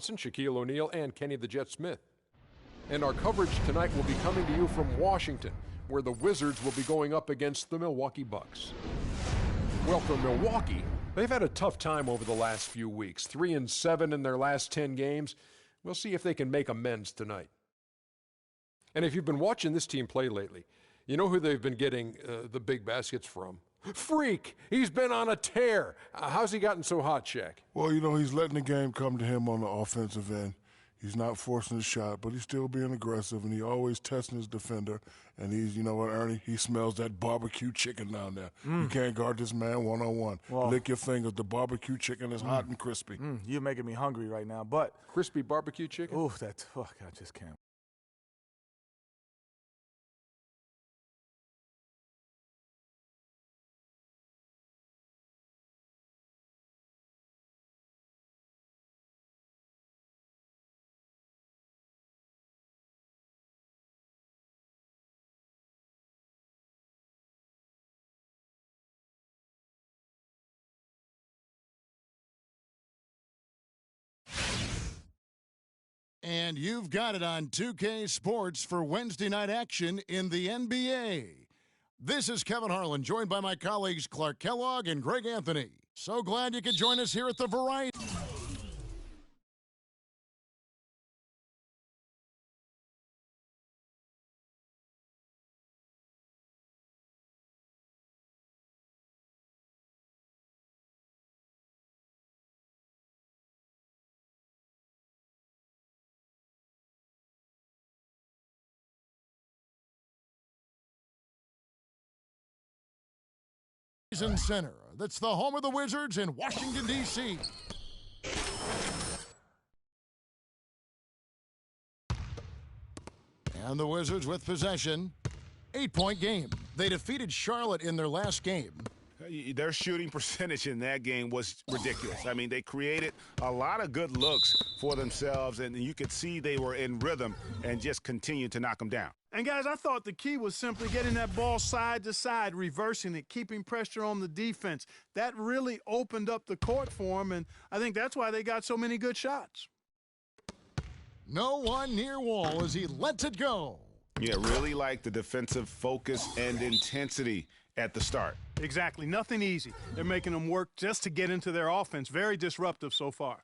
Shaquille O'Neal, and Kenny the Jet Smith. And our coverage tonight will be coming to you from Washington, where the Wizards will be going up against the Milwaukee Bucks. Well, for Milwaukee, they've had a tough time over the last few weeks. 3-7 in their last 10 games. We'll see if they can make amends tonight. And if you've been watching this team play lately, you know who they've been getting the big baskets from? Freak! He's been on a tear. How's he gotten so hot, Shaq? Well, you know, he's letting the game come to him on the offensive end. He's not forcing the shot, but he's still being aggressive, and he's always testing his defender. And he's, you know what, Ernie? He smells that barbecue chicken down there. You can't guard this man one-on-one. Well, lick your fingers. The barbecue chicken is hot and crispy. You're making me hungry right now, but... Crispy barbecue chicken? Ooh, that's... Oh, I just can't. And you've got it on 2K Sports for Wednesday night action in the NBA. This is Kevin Harlan, joined by my colleagues Clark Kellogg and Greg Anthony. So glad you could join us here at the Variety. Center. That's the home of the Wizards in Washington, D.C. And the Wizards with possession. 8-point game. They defeated Charlotte in their last game. their shooting percentage in that game was ridiculous. I mean, they created a lot of good looks for themselves, and you could see they were in rhythm and just continued to knock them down. And, guys, I thought the key was simply getting that ball side to side, reversing it, keeping pressure on the defense. That really opened up the court for them, and I think that's why they got so many good shots. No one near Wall as he lets it go. Yeah, really like the defensive focus and intensity at the start. Exactly. Nothing easy. They're making them work just to get into their offense. Very disruptive so far.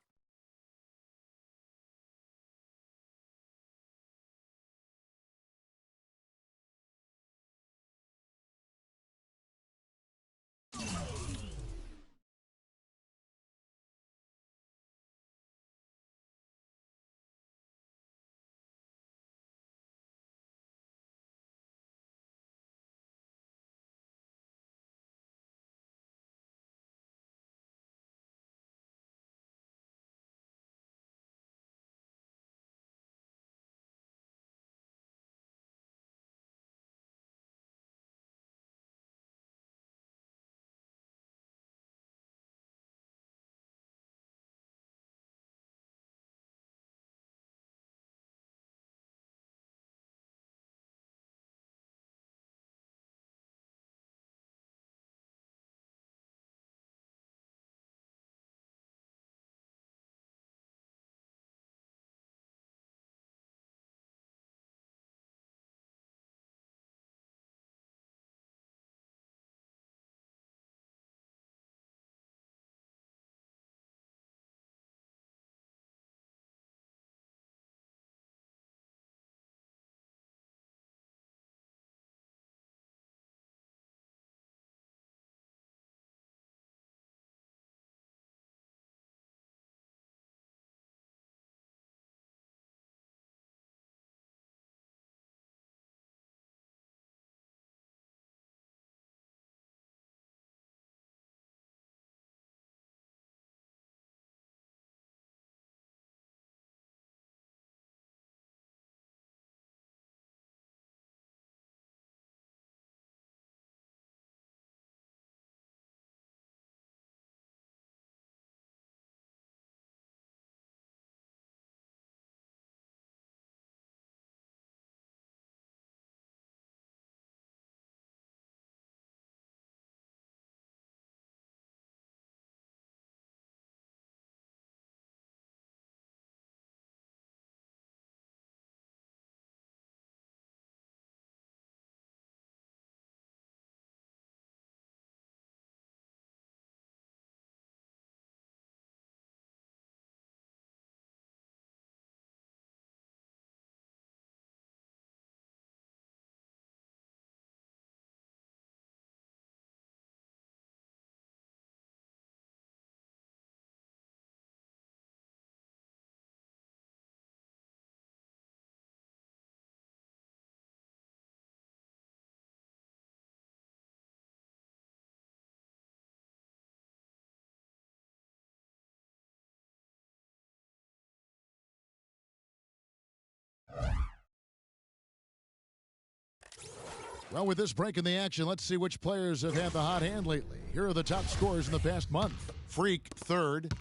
Well, with this break in the action, let's see which players have had the hot hand lately. Here are the top scorers in the past month. Freak, third.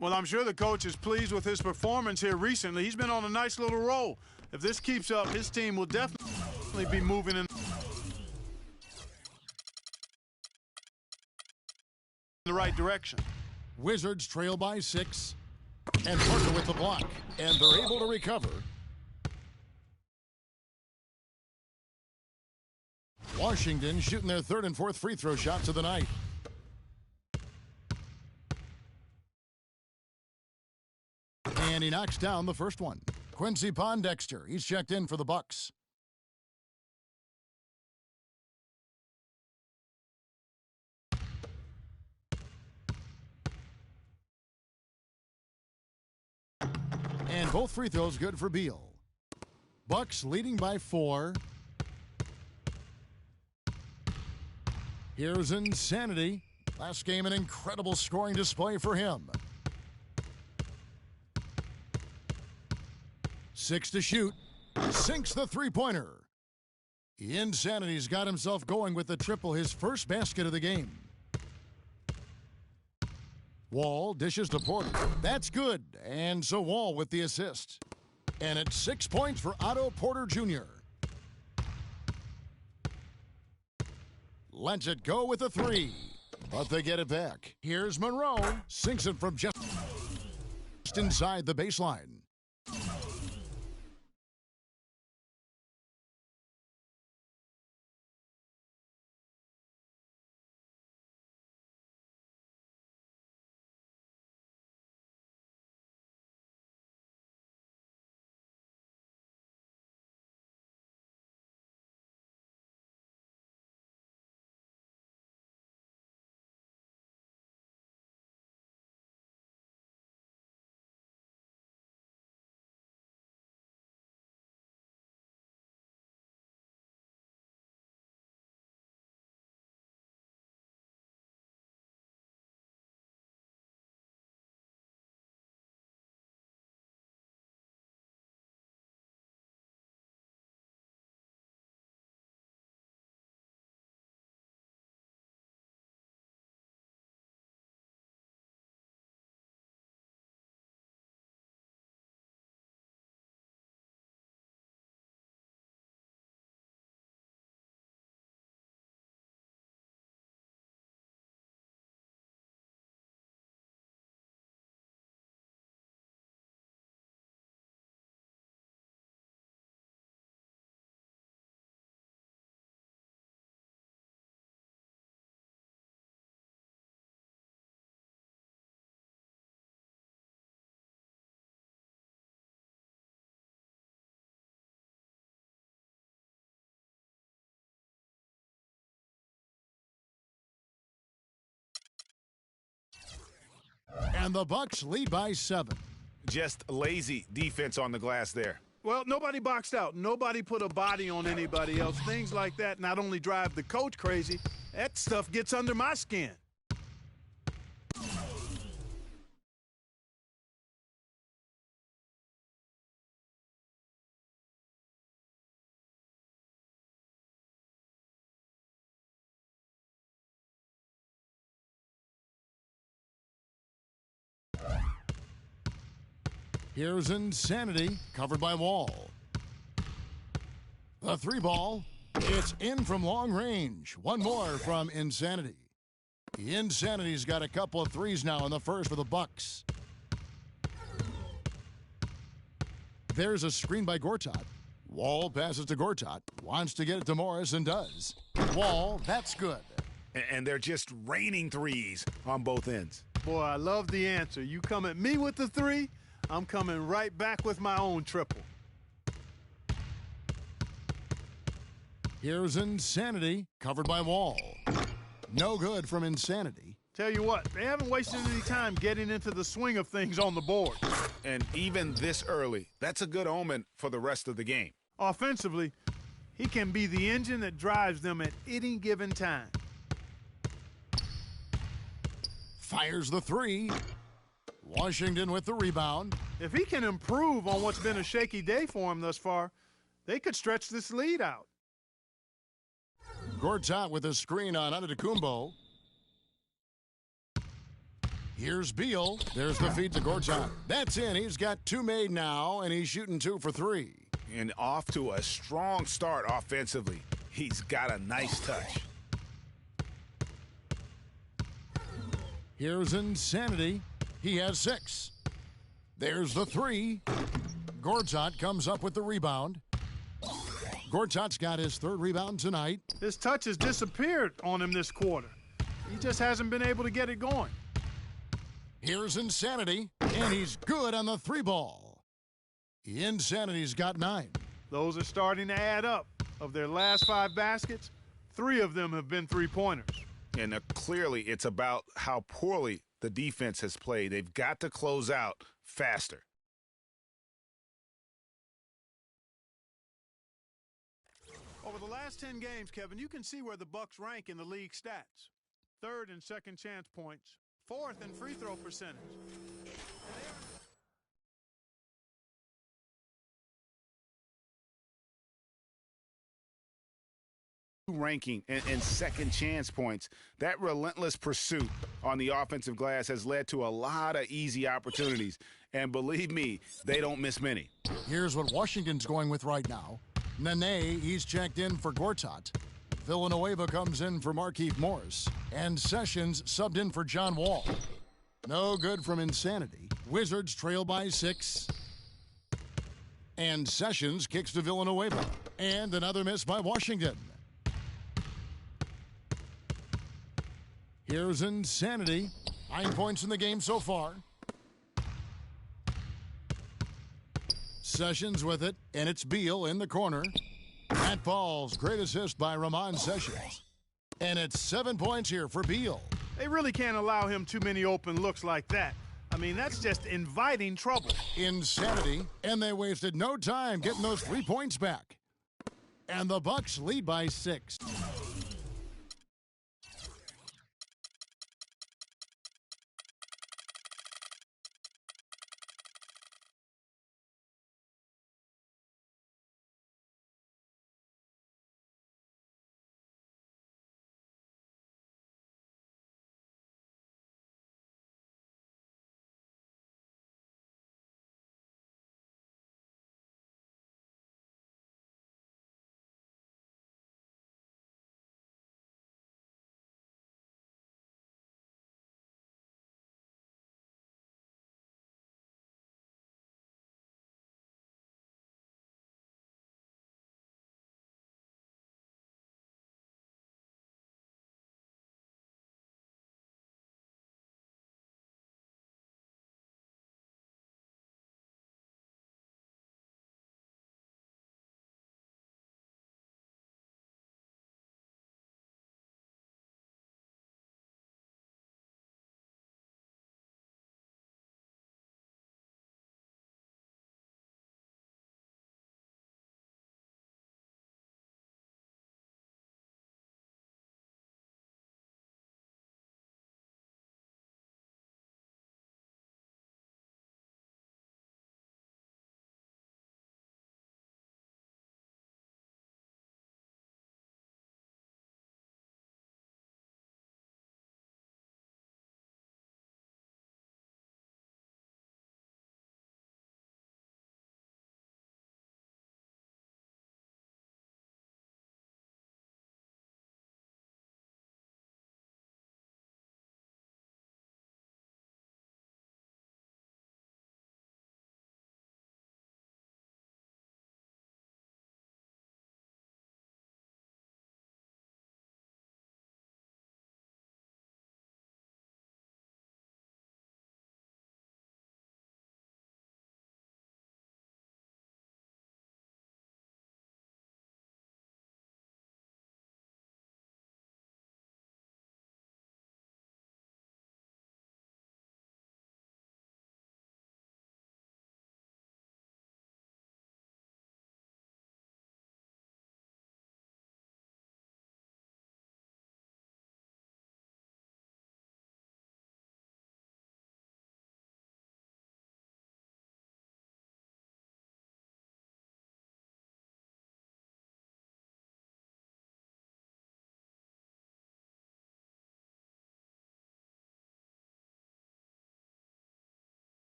Well, I'm sure the coach is pleased with his performance here recently. He's been on a nice little roll. If this keeps up, his team will definitely be moving in the right direction. Wizards trail by 6. And Parker with the block. And they're able to recover. Washington shooting their third and fourth free throw shots of the night. And he knocks down the first one. Quincy Pondexter, he's checked in for the Bucks. And both free throws good for Beal. Bucks leading by 4. Here's Insanity. Last game, an incredible scoring display for him. 6 to shoot. Sinks the three-pointer. Insanity's got himself going with the triple, his first basket of the game. Wall dishes to Porter. That's good. And so Wall with the assist. And it's 6 points for Otto Porter Jr. Lets it go with a three. But they get it back. Here's Monroe. Sinks it from just inside the baseline. And the Bucks lead by 7. Just lazy defense on the glass there. Well, nobody boxed out. Nobody put a body on anybody else. Things like that not only drive the coach crazy, that stuff gets under my skin. Here's Insanity, covered by Wall. The three ball, it's in from long range. One more from Insanity. Insanity's got a couple of threes now in the first for the Bucks. There's a screen by Gortat. Wall passes to Gortat. Wants to get it to Morris and does. Wall, that's good. And they're just raining threes on both ends. Boy, I love the answer. You come at me with the three, I'm coming right back with my own triple. Here's Insanity, covered by Wall. No good from Insanity. Tell you what, they haven't wasted any time getting into the swing of things on the board. And even this early, that's a good omen for the rest of the game. Offensively, he can be the engine that drives them at any given time. Fires the three. Washington with the rebound. If he can improve on what's been a shaky day for him thus far, they could stretch this lead out. Gortat with a screen on Antetokounmpo. Here's Beal. There's the feed to Gortat. That's in. He's got two made now, and he's shooting 2 for 3. And off to a strong start offensively. He's got a nice touch. Here's Insanity. He has 6. There's the 3. Gortat comes up with the rebound. Gortat's got his 3rd rebound tonight. His touch has disappeared on him this quarter. He just hasn't been able to get it going. Here's Insanity, and he's good on the 3 ball. Insanity's got 9. Those are starting to add up. Of their last 5 baskets, 3 of them have been 3-pointers. And clearly it's about how poorly the defense has played. They've got to close out faster. Over the last 10 games, Kevin, you can see where the Bucks rank in the league stats. 3rd in second chance points, 4th in free throw percentage. ranking and second chance points. That relentless pursuit on the offensive glass has led to a lot of easy opportunities. And believe me, they don't miss many. Here's what Washington's going with right now. Nene, he's checked in for Gortat. Villanueva comes in for Markieff Morris. And Sessions subbed in for John Wall. No good from Insanity. Wizards trail by 6. And Sessions kicks to Villanueva. And another miss by Washington. Here's Insanity. 9 points in the game so far. Sessions with it, and it's Beal in the corner. That falls. Great assist by Ramon Sessions. And it's 7 points here for Beal. They really can't allow him too many open looks like that. I mean, that's just inviting trouble. Insanity, and they wasted no time getting those 3 points back. And the Bucks lead by 6.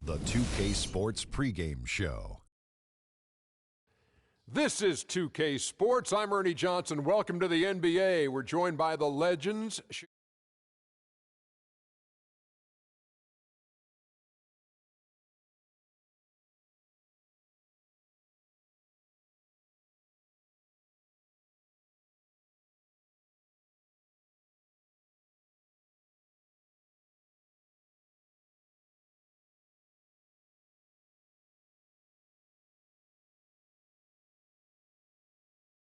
The 2K Sports pregame show. This is 2K Sports. I'm Ernie Johnson. Welcome to the NBA. We're joined by the legends.